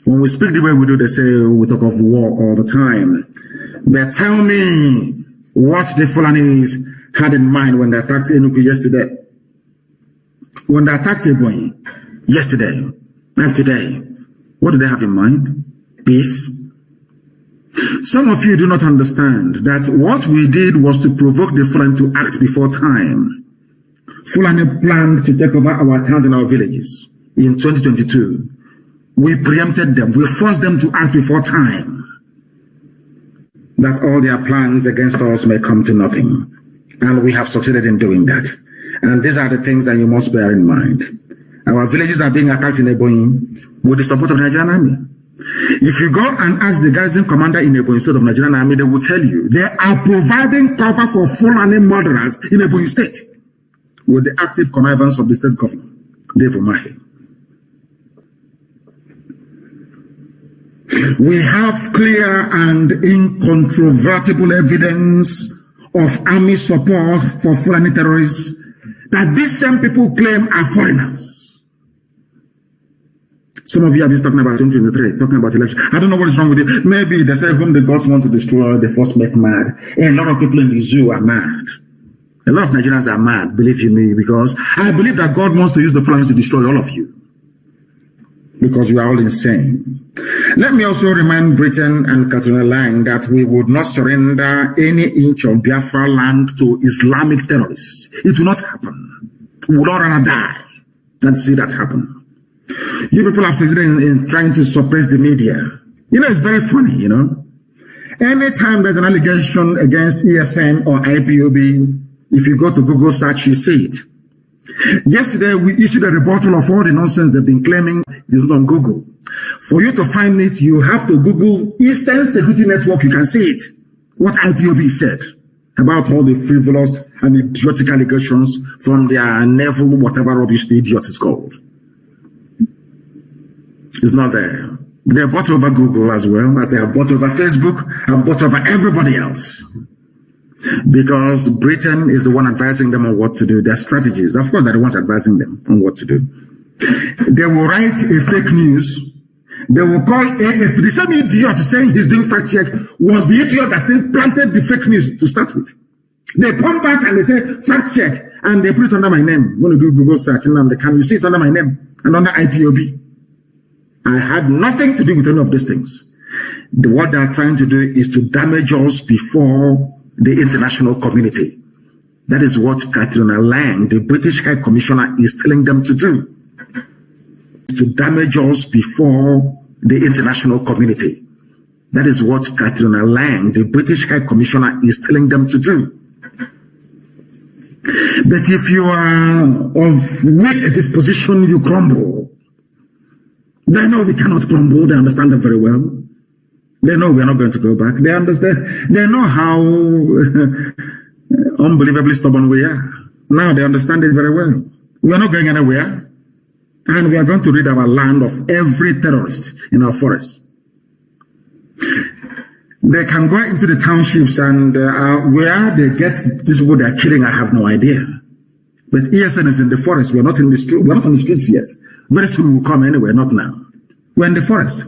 When we speak the way we do, they say we talk of war all the time. But tell me what the Fulanis had in mind when they attacked Enugu yesterday. When they attacked Ebonyi yesterday and today, what do they have in mind? Peace. Some of you do not understand that what we did was to provoke the Fulani to act before time. Fulani planned to take over our towns and our villages in 2022. We preempted them. We forced them to act before time, that all their plans against us may come to nothing. And we have succeeded in doing that. And these are the things that you must bear in mind. Our villages are being attacked in Ebonyi with the support of the Nigerian army. If you go and ask the garrison commander in Ebonyi State of Nigerian army, they will tell you they are providing cover for Fulani murderers in Ebonyi State with the active connivance of the state governor, Dave Umahi. We have clear and incontrovertible evidence of army support for Fulani terrorists that these same people claim are foreigners. Some of you are just talking about 2023, talking about election. I don't know what is wrong with it. Maybe they say whom the gods want to destroy, they first make mad. And a lot of people in the zoo are mad. A lot of Nigerians are mad, believe you me, because I believe that God wants to use the Fulanis to destroy all of you. Because you are all insane. Let me also remind Britain and Katrina Lang that we would not surrender any inch of Biafra land to Islamic terrorists. It will not happen. We will not rather die than see that happen. You people have succeeded in trying to suppress the media. You know, it's very funny, you know. Anytime there's an allegation against ESN or IPOB, if you go to Google search, you see it. Yesterday, we issued a rebuttal of all the nonsense they've been claiming is not on Google. For you to find it, you have to Google Eastern Security Network. You can see it. What IPOB said about all the frivolous and idiotic allegations from their naval, whatever rubbish the idiot is called. It's not there. They're bought over Google as well as they are bought over Facebook and bought over everybody else. Because Britain is the one advising them on what to do, their strategies. Of course, they're the ones advising them on what to do. They will write a fake news. They will call AFP. The same idiot saying he's doing fact check was the idiot that still planted the fake news to start with. They come back and they say fact check and they put it under my name. When you do Google search, Nnamdi Kanu, you see it under my name and under IPOB. I had nothing to do with any of these things. What they are trying to do is to damage us before the international community. That is what Katrina Lang, the British High Commissioner, is telling them to do. To damage us before the international community. That is what Katrina Lang, the British High Commissioner, is telling them to do. But if you are of weak disposition, you crumble. They know we cannot crumble. They understand it very well. They know we are not going to go back. They understand. They know how unbelievably stubborn we are. Now they understand it very well. We are not going anywhere. And we are going to rid our land of every terrorist in our forest. They can go into the townships and where they get these people they are killing, I have no idea. But ESN is in the forest. We are not in the street. We are not on the streets yet. Very soon we'll come anyway, not now. We're in the forest.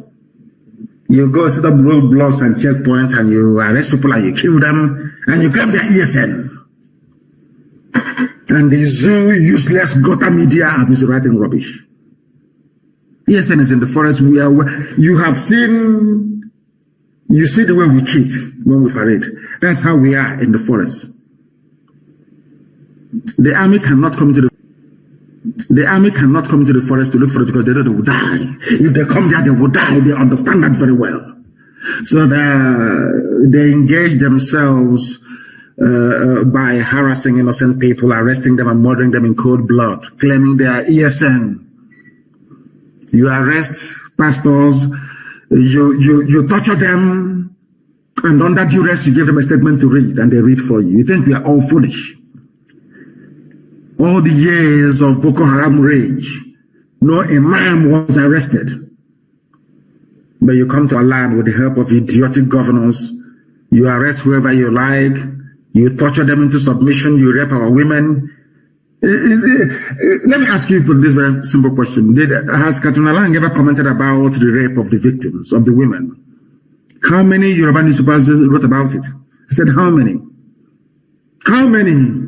You go set up roadblocks and checkpoints and you arrest people and you kill them and you claim they're ESN. And the zoo useless gutter media are busy writing rubbish. ESN is in the forest. We are. You have seen. You see the way we cheat when we parade. That's how we are in the forest. The army cannot come into the. The army cannot come into the forest to look for it because they know they will die. If they come there, they will die. They understand that very well. So they engage themselves by harassing innocent people, arresting them and murdering them in cold blood, claiming they are ESN. You arrest pastors, you torture them, and under duress you give them a statement to read, and they read for you. You think we are all foolish? All the years of Boko Haram rage, no imam was arrested. But you come to a land with the help of idiotic governors, you arrest whoever you like, you torture them into submission, you rape our women. Let me ask you this very simple question. Has Katrina Lang ever commented about the rape of the victims, of the women? How many Yoruba newspapers wrote about it? I said, how many? How many?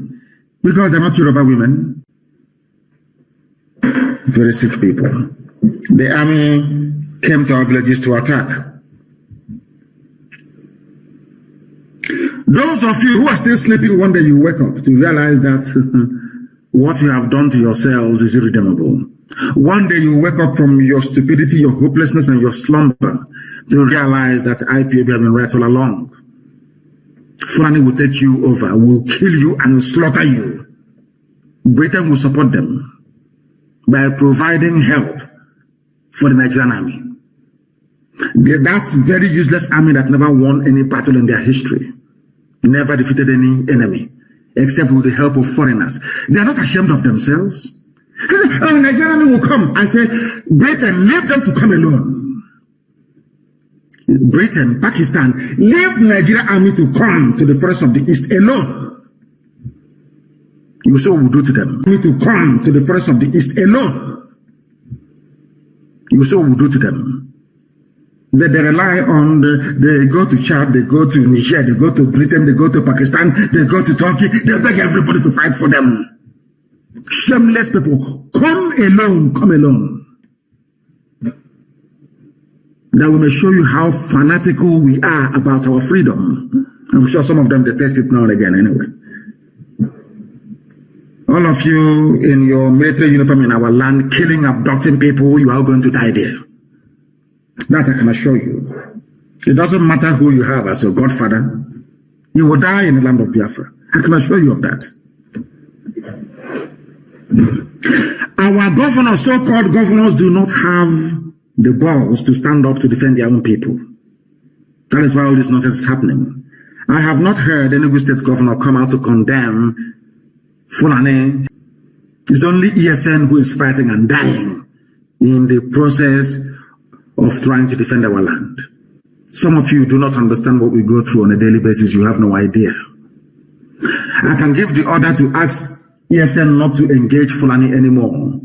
Because they're not Yoruba women. Very sick people. The army came to our villages to attack. Those of you who are still sleeping, one day you wake up to realize that what you have done to yourselves is irredeemable. One day you wake up from your stupidity, your hopelessness, and your slumber to realize that IPOB have been right all along. Fulani will take you over, will kill you and slaughter you. Britain will support them by providing help for the Nigerian army. That very useless army that never won any battle in their history, never defeated any enemy, except with the help of foreigners. They are not ashamed of themselves. They say, oh, Nigerian army will come. I say, Britain, leave them to come alone. Britain, Pakistan, leave Nigerian army to come to the forest of the East alone. You see what we do to them. Me to come to the forest of the East alone. You see what we do to them. They rely on, they go to Chad, they go to Niger, they go to Britain, they go to Pakistan, they go to Turkey, they beg everybody to fight for them. Shameless people, come alone, come alone. That we may show you how fanatical we are about our freedom. I'm sure some of them detest it now and again anyway. All of you in your military uniform in our land, killing, abducting people, you are going to die there. That I can assure you. It doesn't matter who you have as your godfather. You will die in the land of Biafra. I can assure you of that. Our governors, so-called governors, do not have the balls to stand up to defend their own people. That is why all this nonsense is happening. I have not heard any state governor come out to condemn Fulani. It's only ESN who is fighting and dying in the process of trying to defend our land. Some of you do not understand what we go through on a daily basis. You have no idea. I can give the order to ask ESN not to engage Fulani anymore.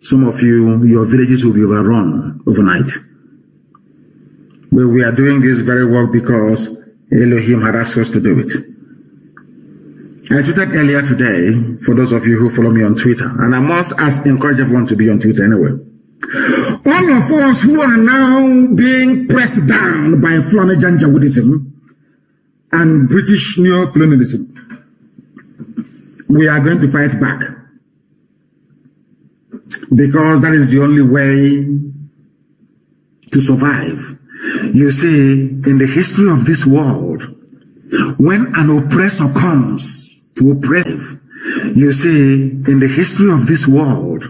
Some of you, your villages will be overrun overnight. But we are doing this very well because Elohim had asked us to do it. I tweeted earlier today, for those of you who follow me on Twitter, and I must encourage everyone to be on Twitter anyway. All of us who are now being pressed down by Fulani Janjaweedism and British neocolonialism, we are going to fight back. Because that is the only way to survive. You see, in the history of this world, when an oppressor comes to oppress, you see, in the history of this world,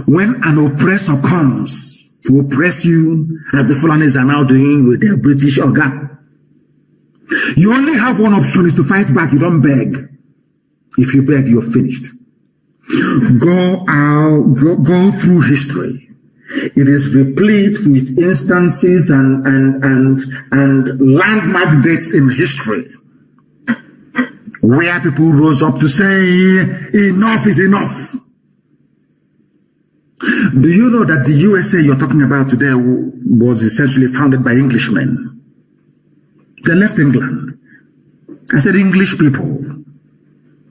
when an oppressor comes to oppress you, as the Fulanis are now doing with their British organ, you only have one option, is to fight back. You don't beg. If you beg, you're finished. Go out, go through history. It is replete with instances and landmark dates in history where people rose up to say, enough is enough. Do you know that the USA you're talking about today was essentially founded by Englishmen? They left England. I said English people.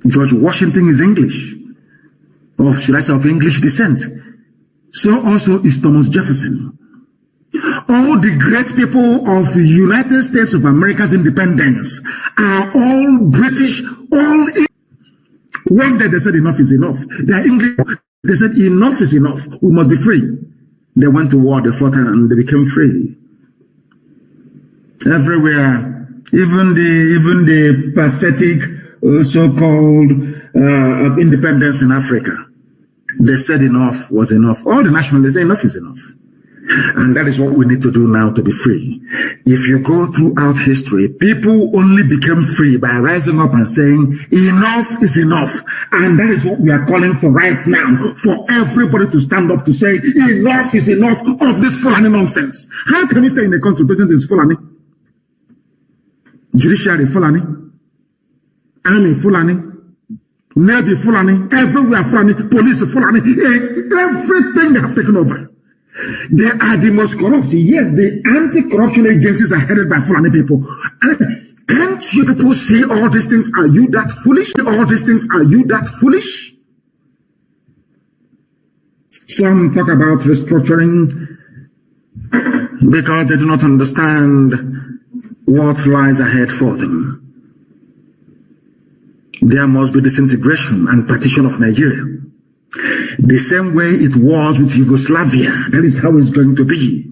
George Washington is English, or should I say of English descent. So also is Thomas Jefferson. All the great people of the United States of America's independence are all British, all English. One day they said enough is enough. They are English. They said enough is enough. We must be free. They went to war, they fought, and they became free. Everywhere, even the pathetic so-called independence in Africa, they said enough was enough. All the nationalists say enough is enough. And that is what we need to do now to be free. If you go throughout history, people only became free by rising up and saying, enough is enough. And that is what we are calling for right now, for everybody to stand up to say, enough is enough of this Fulani nonsense. How can we stay in a country president is Fulani? Judiciary Fulani? Army Fulani? Navy Fulani? Everywhere Fulani? Police Fulani? Everything they have taken over. They are the most corrupt, yet the anti-corruption agencies are headed by Fulani people. Can't you people see all these things? Are you that foolish? All these things, are you that foolish? Some talk about restructuring because they do not understand what lies ahead for them. There must be disintegration and partition of Nigeria. The same way it was with Yugoslavia. That is how it's going to be.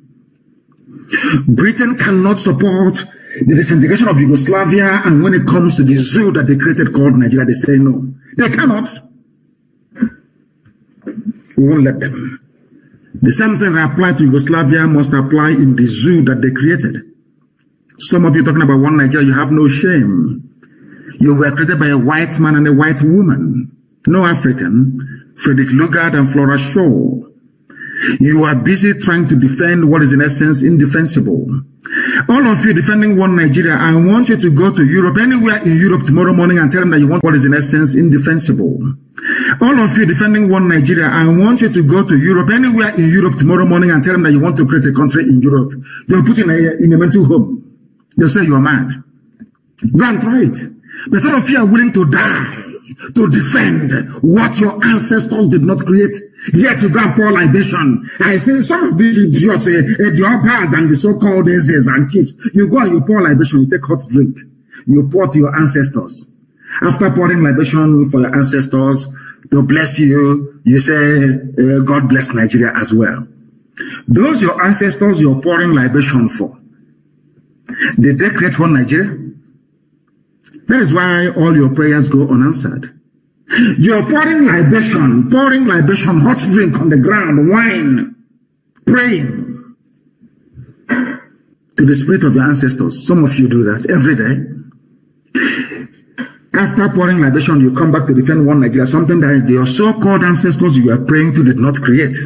Britain cannot support the disintegration of Yugoslavia, and when it comes to the zoo that they created called Nigeria, they say no. They cannot. We won't let them. The same thing that applied to Yugoslavia must apply in the zoo that they created. Some of you talking about one Nigeria, you have no shame. You were created by a white man and a white woman, no African. Frederick Lugard and Flora Shaw. You are busy trying to defend what is in essence indefensible. All of you defending one Nigeria, I want you to go to Europe, anywhere in Europe tomorrow morning, and tell them that you want what is in essence indefensible. All of you defending one Nigeria, I want you to go to Europe, anywhere in Europe tomorrow morning, and tell them that you want to create a country in Europe. They'll put you in a mental home. They'll say you are mad. Go and try it. But all of you are willing to die to defend what your ancestors did not create, yet you go and pour libation. I say some of these idiots, the Opas and the so-called Ezes and chiefs, you go and you pour libation, you take hot drink, you pour to your ancestors. After pouring libation for your ancestors to bless you, you say, God bless Nigeria as well. Those your ancestors you're pouring libation for, did they create one Nigeria? That is why all your prayers go unanswered. You're pouring libation, hot drink on the ground, wine, praying to the spirit of your ancestors. Some of you do that every day. After pouring libation, you come back to defend one Nigeria, something that your so-called ancestors you are praying to did not create.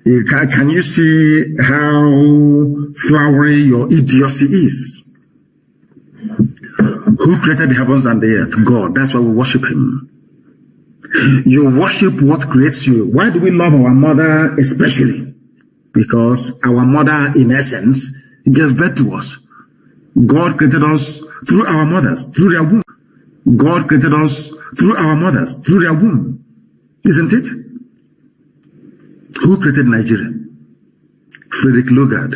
Can you see how flowery your idiocy is? Who created the heavens and the earth? God. That's why we worship him. You worship what creates you. Why do we love our mother especially? Because our mother, in essence, gave birth to us. God created us through our mothers, through their womb. God created us through our mothers, through their womb. Isn't it? Who created Nigeria? Frederick Lugard.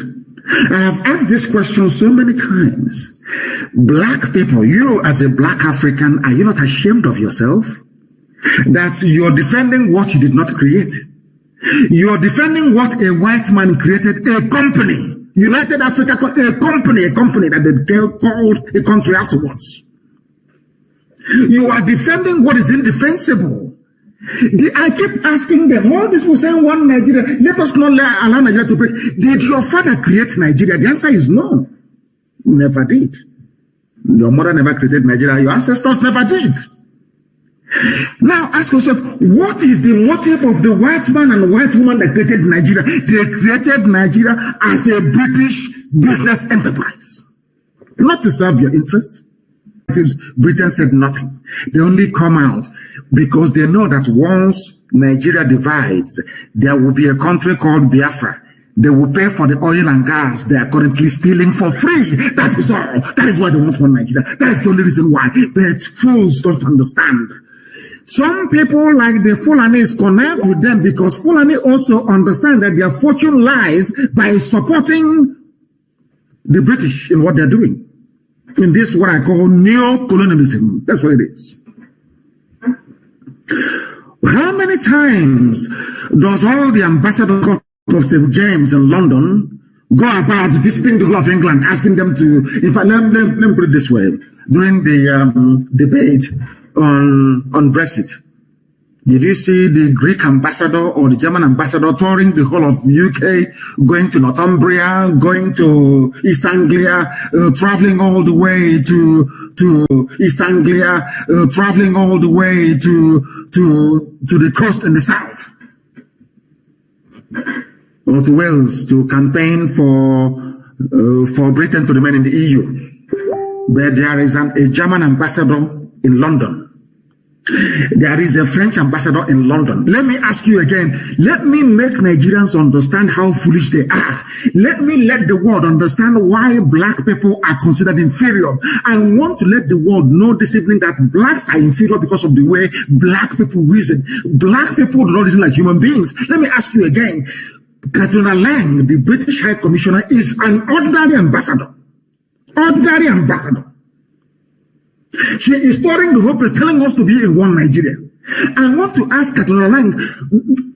I have asked this question so many times. Black people, you as a black African, are you not ashamed of yourself? That you're defending what you did not create. You're defending what a white man created, a company. United Africa, a company that they called a country afterwards. You are defending what is indefensible. I keep asking them, all this was saying one Nigeria, let us not allow Nigeria to break. Did your father create Nigeria? The answer is no. Never did. Your mother never created Nigeria. Your ancestors never did. Now ask yourself, what is the motive of the white man and white woman that created Nigeria? They created Nigeria as a British business enterprise, not to serve your interest. Britain said nothing. They only come out because they know that once Nigeria divides, there will be a country called Biafra. They will pay for the oil and gas they are currently stealing for free. That is all. That is why they want one Nigeria. That is the only reason why. But fools don't understand. Some people like the Fulanis connect with them because Fulani also understand that their fortune lies by supporting the British in what they're doing. In this, what I call neo-colonialism. That's what it is. How many times does all the ambassadors of St. James in London go about visiting the whole of England, asking them to, in fact, let me put it this way, during the debate on Brexit, did you see the Greek ambassador or the German ambassador touring the whole of UK, going to Northumbria, going to East Anglia, traveling all the way to East Anglia, traveling all the way to the coast in the south, or to Wales to campaign for Britain to remain in the EU? But there is a German ambassador in London. There is a French ambassador in London. Let me ask you again. Let me make Nigerians understand how foolish they are. Let me let the world understand why black people are considered inferior. I want to let the world know this evening that blacks are inferior because of the way black people reason. Black people do not reason like human beings. Let me ask you again. Katrina Lang, the British High Commissioner, is an ordinary ambassador. Ordinary ambassador. She is touring the whole place, telling us to be in one Nigeria. I want to ask Katrina Lang,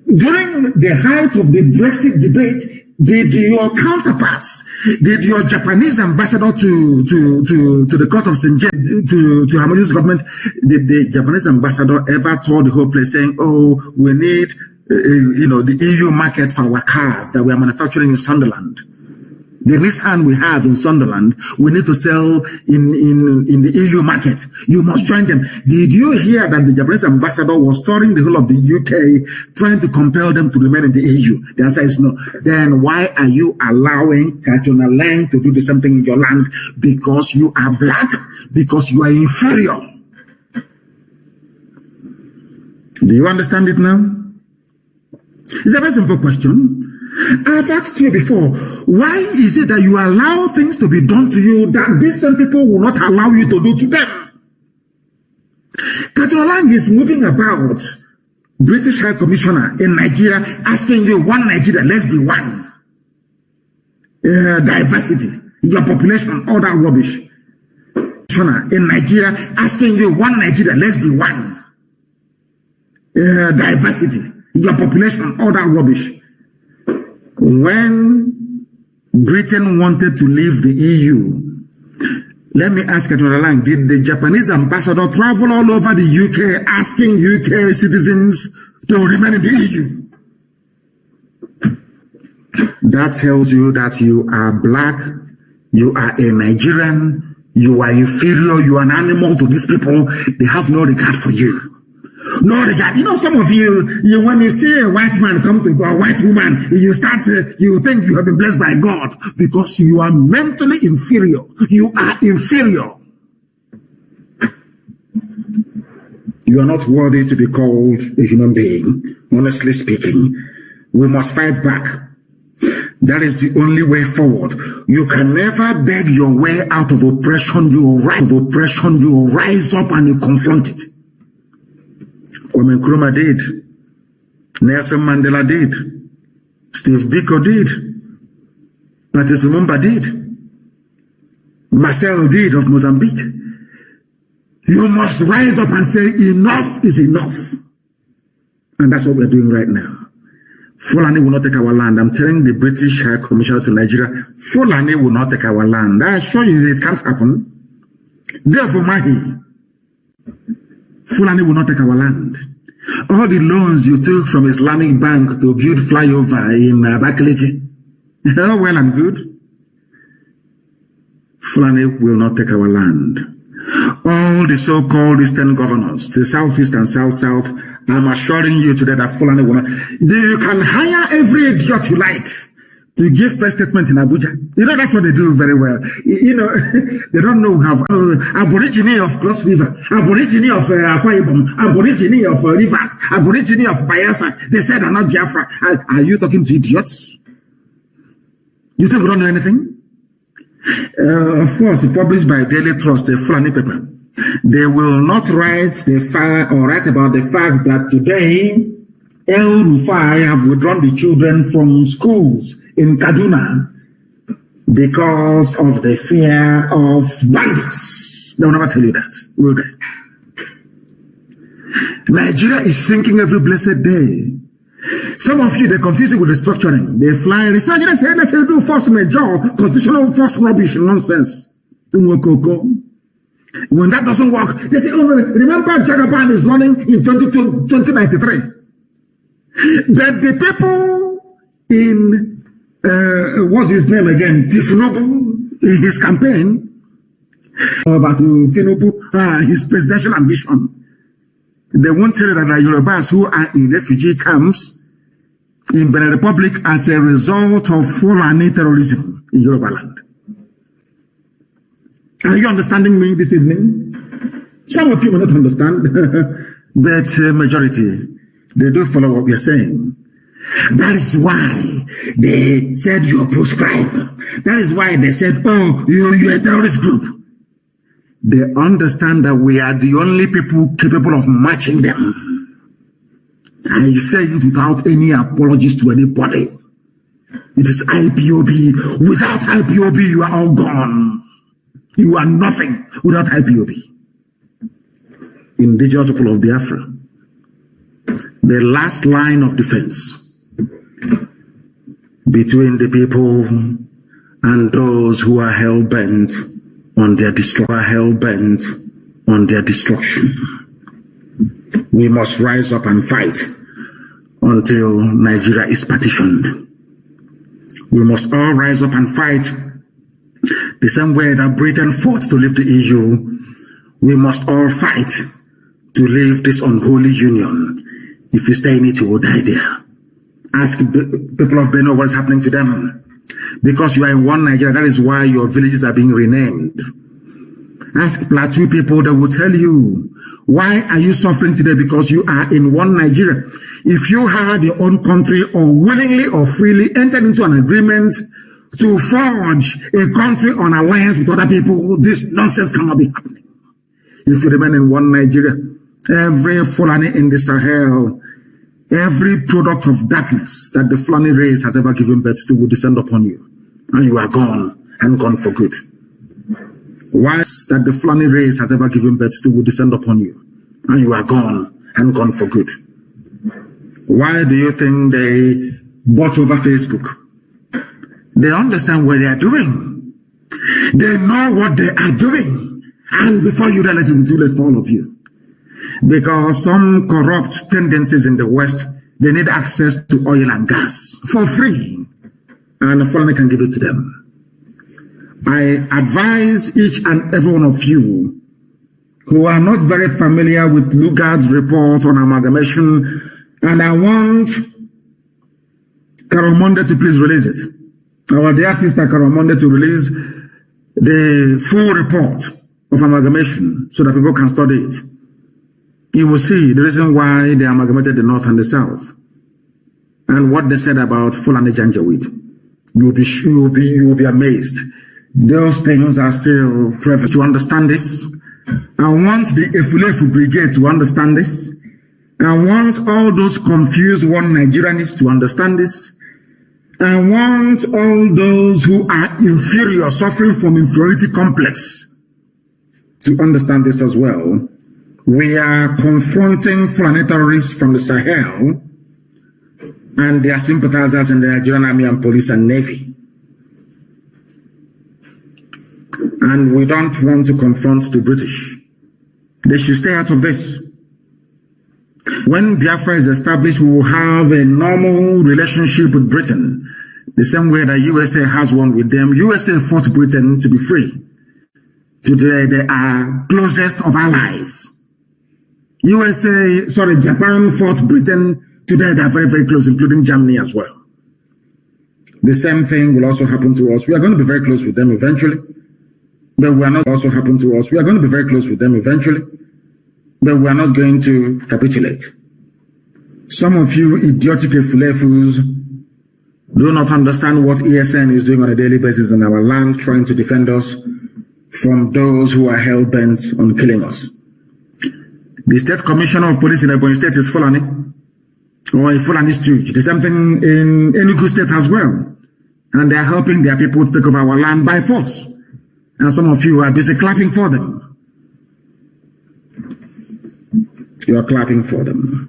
during the height of the Brexit debate, did your counterparts, did your Japanese ambassador to the court of St. James, to Her Majesty's government, did the Japanese ambassador ever tour the whole place saying, oh, we need, the EU market for our cars that we are manufacturing in Sunderland? The Nissan we have in Sunderland, we need to sell in the EU market. You must join them. Did you hear that the Japanese ambassador was touring the whole of the UK, trying to compel them to remain in the EU? The answer is no. Then why are you allowing Katrina Lang to do the same thing in your land? Because you are black, because you are inferior. Do you understand it now? It's a very simple question. I've asked you before, why is it that you allow things to be done to you that these same people will not allow you to do to them? Katrina Lang is moving about, British High Commissioner in Nigeria, asking you, one Nigeria, let's be one. Diversity, your population, all that rubbish. in Nigeria asking you one Nigeria, let's be one. Diversity, your population, all that rubbish. When Britain wanted to leave the EU, let me ask you another line. Did the Japanese ambassador travel all over the UK asking UK citizens to remain in the EU? That tells you that you are black, you are a Nigerian, you are inferior, you are an animal to these people. They have no regard for you. No regard. You know, some of you when you see a white man come to a white woman, you think you have been blessed by God because you are mentally inferior. You are inferior. You are not worthy to be called a human being. Honestly speaking, we must fight back. That is the only way forward. You can never beg your way out of oppression. You rise up and you confront it. Kwame Nkrumah did. Nelson Mandela did. Steve Biko did. Patrice Lumumba did. Marcel did of Mozambique. You must rise up and say enough is enough. And that's what we're doing right now. Fulani will not take our land. I'm telling the British High Commissioner to Nigeria, Fulani will not take our land. I assure you it can't happen. Therefore, Mahi, Fulani will not take our land. All the loans you took from Islamic Bank to build flyover in Abakaliki, well and good. Fulani will not take our land. All the so-called Eastern governors, the Southeast and South, I'm assuring you today that Fulani will not. You can hire every idiot you like to give press statement in Abuja. You know, that's what they do very well. You know, they don't know we have Aborigine of Cross River, Aborigine of Akwa Ibom, Aborigine of Rivers, Aborigine of Bayelsa. They said I'm not Biafra. Are you talking to idiots? You think we don't know anything? Of course, published by Daily Trust, a Fulani paper. They will not write about the fact that today El Rufai have withdrawn the children from schools in Kaduna because of the fear of bandits. They will never tell you that, will they? Nigeria is sinking every blessed day. Some of you, they confuse it with restructuring. They fly, let's do force major, constitutional force rubbish, nonsense. When that doesn't work, they say, oh, remember Jagaban is running in 2093. That the people in, what's his name again, Tinubu, in his campaign, about Tinubu, his presidential ambition, they won't tell you that the Yorubas who are in refugee camps in Benin Republic as a result of Fulani terrorism in Yoruba land. Are you understanding me this evening? Some of you will not understand, but majority, they do follow what we are saying. That is why they said you're proscribed. That is why they said, oh, you're a terrorist group. They understand that we are the only people capable of matching them. I say it without any apologies to anybody. It is IPOB. Without IPOB, you are all gone. You are nothing without IPOB. Indigenous people of Biafra. The last line of defense between the people and those who are hell-bent on their destruction. We must rise up and fight until Nigeria is partitioned. We must all rise up and fight the same way that Britain fought to leave the EU. We must all fight to leave this unholy union. If you stay in it, you will die there. Ask people of Benue what's happening to them. Because you are in one Nigeria, that is why your villages are being renamed. Ask Plateau people, they will tell you, why are you suffering today? Because you are in one Nigeria. If you had your own country or willingly or freely entered into an agreement to forge a country on alliance with other people, this nonsense cannot be happening. If you remain in one Nigeria, every Fulani in the Sahel, every product of darkness that the Fulani race has ever given birth to will descend upon you. And you are gone, and gone for good. Why is that the Fulani race has ever given birth to will descend upon you, and you are gone, and gone for good? Why do you think they bought over Facebook? They understand what they are doing. They know what they are doing. And before you realize it will be too late for all of you. Because some corrupt tendencies in the West, they need access to oil and gas for free. And the Fulani can give it to them. I advise each and every one of you who are not very familiar with Lugard's report on amalgamation, and I want Carol Monday to please release it. Our dear sister Carol Monday to release the full report of amalgamation so that people can study it. You will see the reason why they amalgamated the North and the South, and what they said about Fulani Janjaweed. You will be amazed. Those things are still prevalent. To understand this, I want the Efulefu Brigade to understand this. I want all those confused one Nigerianists to understand this. I want all those who are inferior, suffering from inferiority complex, to understand this as well. We are confronting Fulani terrorists from the Sahel and their sympathizers in the Nigerian Army and Police and Navy. And we don't want to confront the British. They should stay out of this. When Biafra is established, we will have a normal relationship with Britain, the same way that USA has one with them. USA fought Britain to be free. Today, they are closest of allies. Japan fought Britain. Today, they are very, very close, including Germany as well. The same thing will also happen to us. We are going to be very close with them eventually. But we are not also happen to us. We are going to be very close with them eventually. But we are not going to capitulate. Some of you idiotic Fulefus do not understand what ESN is doing on a daily basis in our land, trying to defend us from those who are hell-bent on killing us. The State Commissioner of Police in Ebonyi State is Fulani, or a Fulani stooge. The same thing in Enugu State as well. And they are helping their people to take over our land by force. And some of you are busy clapping for them. You are clapping for them.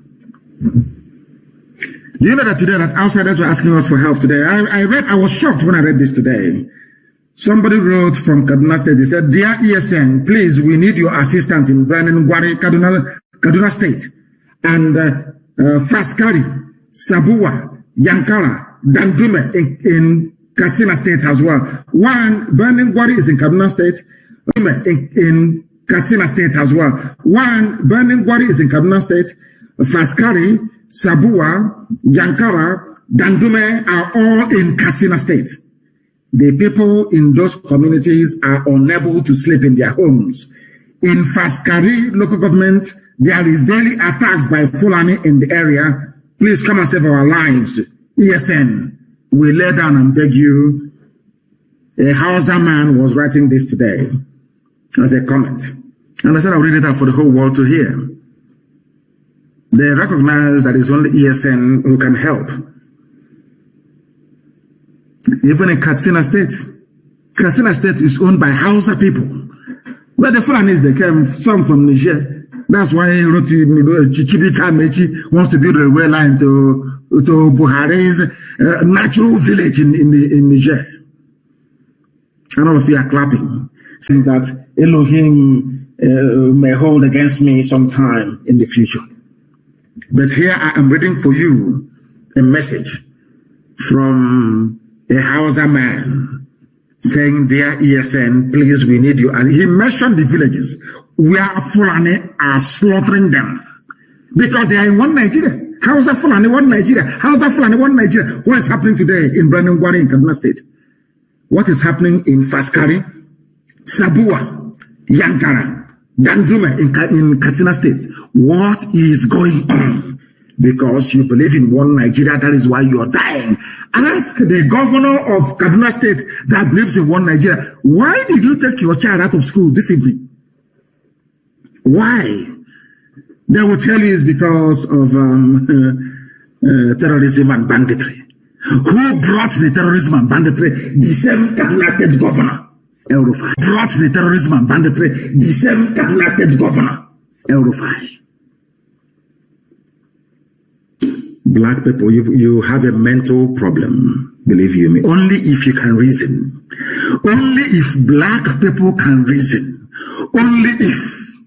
Do you know that today that outsiders were asking us for help today? I was shocked when I read this today. Somebody wrote from Kaduna State. He said, "Dear ESN, please, we need your assistance in Brandon Gwari, Kaduna State, and Faskari, Sabua, Yankara, Dandume in Katsina State as well. One, Brandon Gwari is in Kaduna State, in Katsina State as well. One, Brandon Gwari is in Kaduna State, Faskari, Sabua, Yankara, Dandume are all in Katsina State. The people in those communities are unable to sleep in their homes. In Faskari local government, there is daily attacks by Fulani in the area. Please come and save our lives. ESN, we lay down and beg you." A Hausa man was writing this today as a comment. And I said I'll read it out for the whole world to hear. They recognize that it's only ESN who can help. Even in Katsina State is owned by Hausa people. But the Fulanis, they came, some from Niger. That's why Chibika Mechi wants to build a railway line to Buhari's natural village in Niger. And all of you are clapping, since that Elohim may hold against me sometime in the future. But here I am reading for you a message from a Hausa man saying, "Dear ESN, please, we need you." And he mentioned the villages where Fulani are slaughtering them because they are in one Nigeria. Hausa Fulani, one Nigeria. Hausa Fulani, one Nigeria. What is happening today in Brandon Gwari in Kaduna State? What is happening in Faskari, Sabua, Yankara, Dandume in Katsina State? What is going on? Because you believe in one Nigeria, that is why you are dying. Ask the governor of Kaduna State that believes in one Nigeria, why did you take your child out of school this evening? Why? They will tell you it's because of terrorism and banditry. Who brought the terrorism and banditry? The same Kaduna State governor. El Rufai brought the terrorism and banditry, the same Kaduna State Governor, El Rufai. Black people, you have a mental problem, believe you me. Only if you can reason. Only if black people can reason. Only if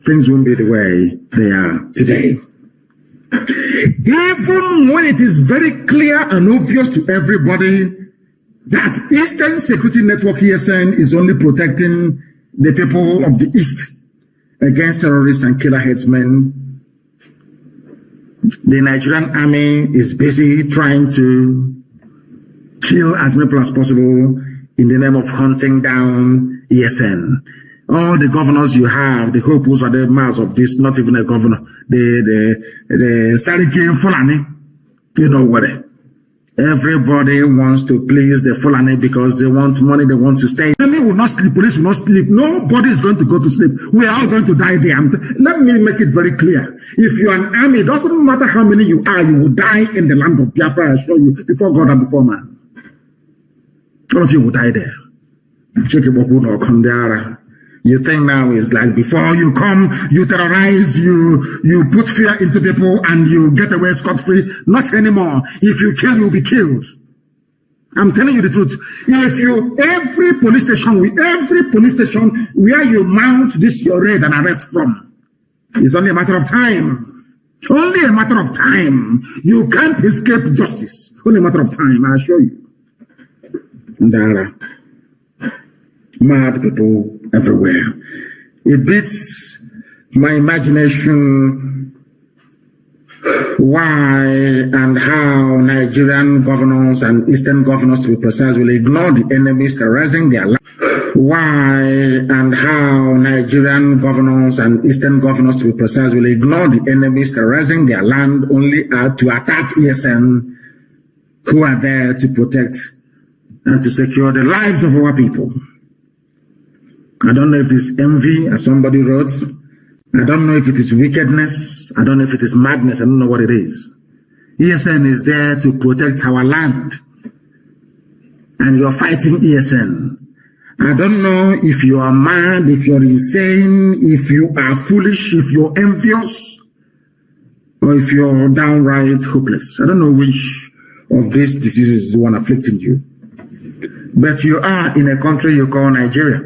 things won't be the way they are today. Even when it is very clear and obvious to everybody that Eastern Security Network ESN is only protecting the people of the East against terrorists and killer headsmen, the Nigerian army is busy trying to kill as many people as possible in the name of hunting down ESN. All the governors you have, the Hopus are the mouths of this, not even a governor, the Sariki Fulani, you know what? Everybody wants to please the Fulani because they want money, they want to stay. Enemy will not sleep, police will not sleep, nobody is going to go to sleep. We are all going to die there. Let me make it very clear. If you are an army, it doesn't matter how many you are, you will die in the land of Biafra, I assure you, before God and before man. All of you will die there. You think now is like before you come, you terrorize, you put fear into people and you get away scot-free. Not anymore. If you kill, you'll be killed. I'm telling you the truth. If every police station where you mount this your raid and arrest from, it's only a matter of time. Only a matter of time. You can't escape justice. Only a matter of time, I assure you. Ndara. Mad people everywhere. It beats my imagination why and how Nigerian governors and Eastern governors, to be precise, will ignore the enemies terrorizing their land. Why and how Nigerian governors and Eastern governors, to be precise, will ignore the enemies terrorizing their land only to attack ESN, who are there to protect and to secure the lives of our people. I don't know if it's envy, as somebody wrote. I don't know if it is wickedness. I don't know if it is madness. I don't know what it is. ESN is there to protect our land. And you're fighting ESN. I don't know if you are mad, if you're insane, if you are foolish, if you're envious, or if you're downright hopeless. I don't know which of these diseases is the one afflicting you. But you are in a country you call Nigeria.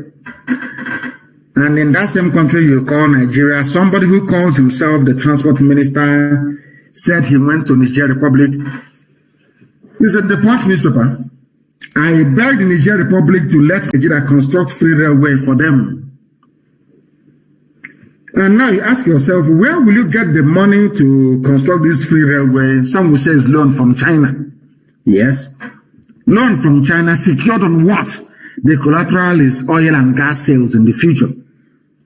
And in that same country you call Nigeria, somebody who calls himself the transport minister said he went to Niger Republic. It's in the Punch newspaper. I begged the Niger Republic to let Nigeria construct free railway for them. And now you ask yourself, where will you get the money to construct this free railway? Some will say it's loan from China. Yes. Loan from China secured on what? The collateral is oil and gas sales in the future.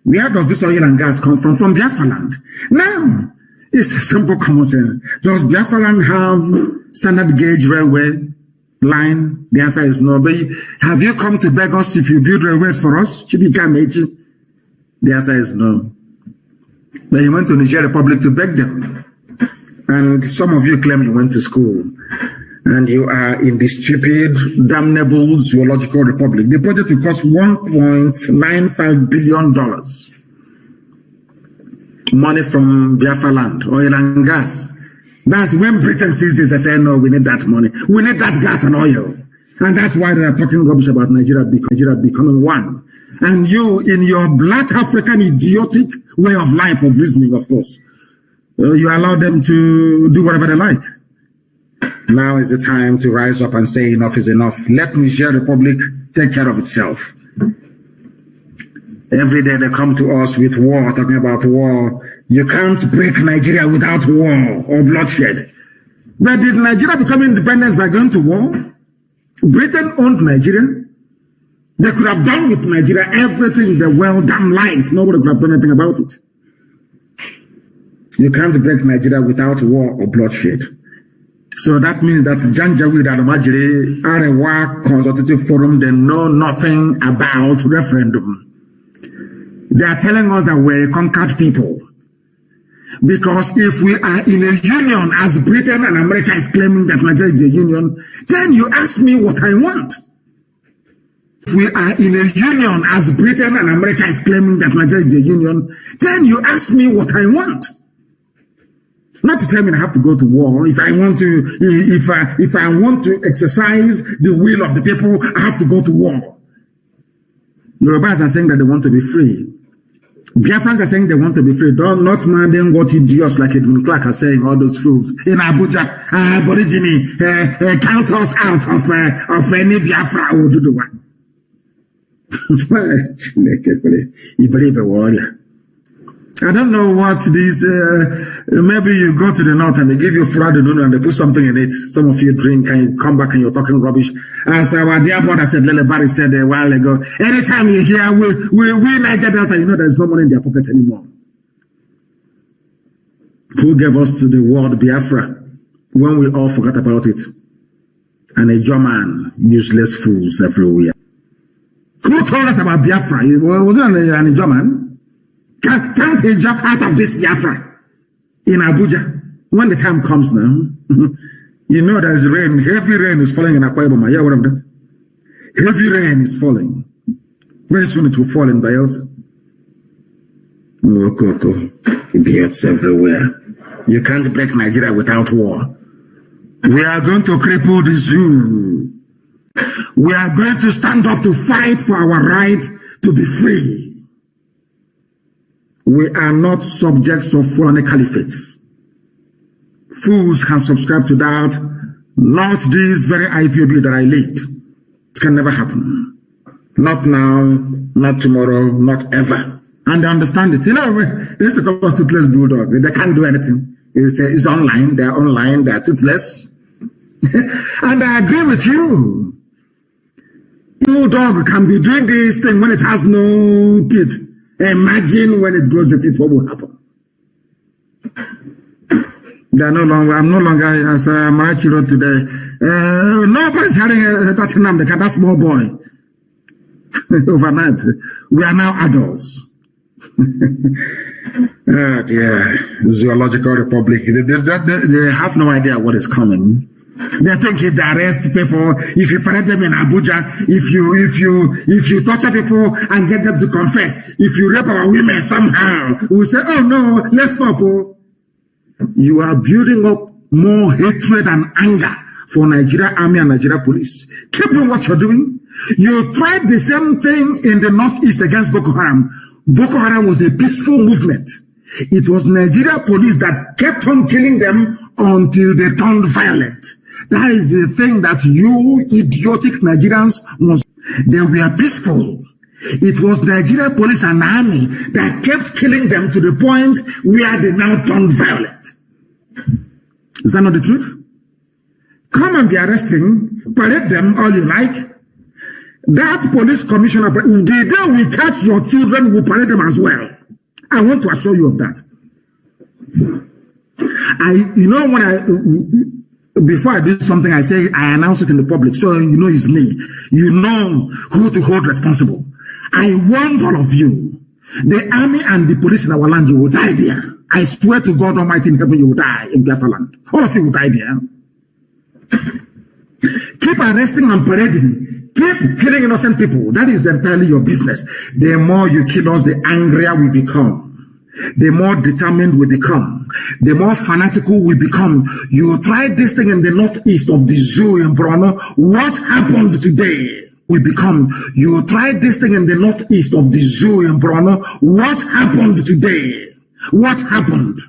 Where does this oil and gas come from? From Biafra land. Now, it's a simple common sense. Does Biafra land have standard gauge railway line? The answer is no. But have you come to beg us if you build railways for us? The answer is no. But you went to Niger Republic to beg them. And some of you claim you went to school. And you are in the stupid, damnable zoological republic. The project will cost $1.95 billion. Money from Biafra land, oil and gas. That's when Britain sees this, they say, no, we need that money. We need that gas and oil. And that's why they are talking rubbish about Nigeria becoming one. And you, in your black African idiotic way of life, of reasoning, of course, you allow them to do whatever they like. Now is the time to rise up and say enough is enough. Let Niger Republic take care of itself. Every day they come to us with war, talking about war. You can't break Nigeria without war or bloodshed. But did Nigeria become independent by going to war? Britain owned Nigeria. They could have done with Nigeria everything they well damn liked. Nobody could have done anything about it. You can't break Nigeria without war or bloodshed. So that means that Janjaweed and Majiri Arewa Consultative Forum, they know nothing about referendum. They are telling us that we're a conquered people. Because if we are in a union, as Britain and America is claiming that Nigeria is a union, then you ask me what I want. If we are in a union, as Britain and America is claiming that Nigeria is a union, then you ask me what I want. Not to tell me I have to go to war. If I want to, if I want to exercise the will of the people, I have to go to war. Yorubas are saying that they want to be free. Biafrans are saying they want to be free. Don't not minding what idiots like Edwin Clark are saying, all those fools. In Abuja, Aborigine, count us out of any Biafra who do the one. You believe a warrior. I don't know what this, maybe you go to the north and they give you fried noodle and they put something in it. Some of you drink and you come back and you're talking rubbish. As our dear brother said, Lele Barry said a while ago, anytime you hear we Niger Delta, you know there's no money in their pocket anymore. Who gave us to the word Biafra when we all forgot about it? And a German, useless fools everywhere. Who told us about Biafra? Was it an German? Can't a job out of this Biafra in Abuja when the time comes now. You know there's rain, heavy rain is falling in Akwa Ibom. Are you aware of that? Heavy rain is falling. Very soon it will fall in Bayelsa. Idiots everywhere. You can't break Nigeria without war. We are going to cripple the zoo. We are going to stand up to fight for our right to be free. We are not subjects of Fulani Caliphate. Fools can subscribe to that. Not this very IPOB that I lead. It can never happen. Not now, not tomorrow, not ever. And they understand it. You know, they used to call us toothless bulldog. They can't do anything. It's online. They're online. They're toothless. And I agree with you. Bulldog can be doing this thing when it has no teeth. Imagine when it grows the teeth, what will happen? They are no longer, I'm no longer, as Marachi wrote today, nobody's having that Nnamdi Kanu, that small boy. Overnight, we are now adults. Oh dear, zoological republic. They have no idea what is coming. They think if they arrest people, if you parade them in Abuja, if you torture people and get them to confess, if you rape our women somehow, we say, oh no, let's stop. Oh. You are building up more hatred and anger for Nigeria Army and Nigeria Police. Keep doing what you're doing. You tried the same thing in the Northeast against Boko Haram. Boko Haram was a peaceful movement. It was Nigeria Police that kept on killing them until they turned violent. That is the thing that you idiotic Nigerians must. They were peaceful. It was Nigeria Police and Army that kept killing them to the point where they now turned violent. Is that not the truth? Come and be arresting, parade them all you like. That police commissioner, the day we catch your children, we parade them as well. I want to assure you of that. Before I do something, I say, I announce it in the public, so you know it's me. You know who to hold responsible. I warned all of you. The army and the police in our land, you will die there. I swear to God Almighty in heaven, you will die in Biafra land. All of you will die there. Keep arresting and parading. Keep killing innocent people. That is entirely your business. The more you kill us, the angrier we become. The more determined we become, the more fanatical we become. You tried this thing in the northeast of the zoo in Borno. What happened today? We become. You tried this thing in the northeast of the zoo in Borno. What happened today? What happened?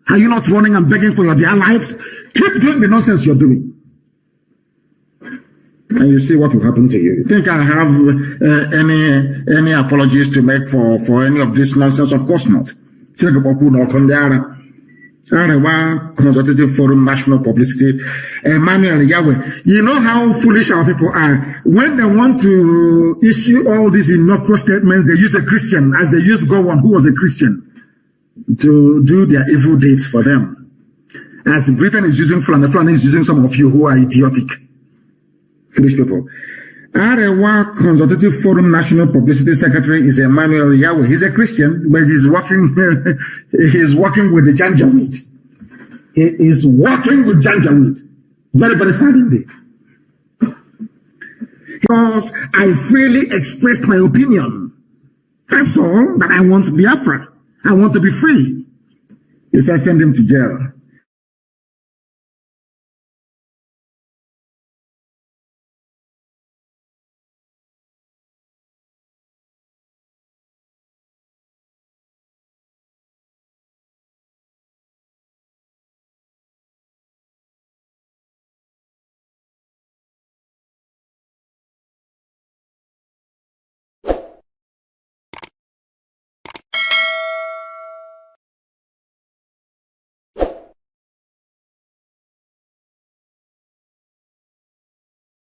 Are you not running and begging for your dear lives? Keep doing the nonsense you're doing. And you see what will happen to you. You think I have any apologies to make for any of this nonsense? Of course not. Consultative Forum National Publicity, Emmanuel Yahweh. You know how foolish our people are. When they want to issue all these innocuous statements, they use a Christian, as they used Gowon, who was a Christian, to do their evil deeds for them. As Britain is using Fulani, Fulani is using some of you who are idiotic. Foolish people. Arewa Consultative Forum National Publicity Secretary is Emmanuel Yahweh. He's a Christian, but he's working with the Janjaweed. He is working with Janjaweed. Very, very sad indeed. because I freely expressed my opinion. That's all, that I want Biafra. I want to be free. He said, send him to jail.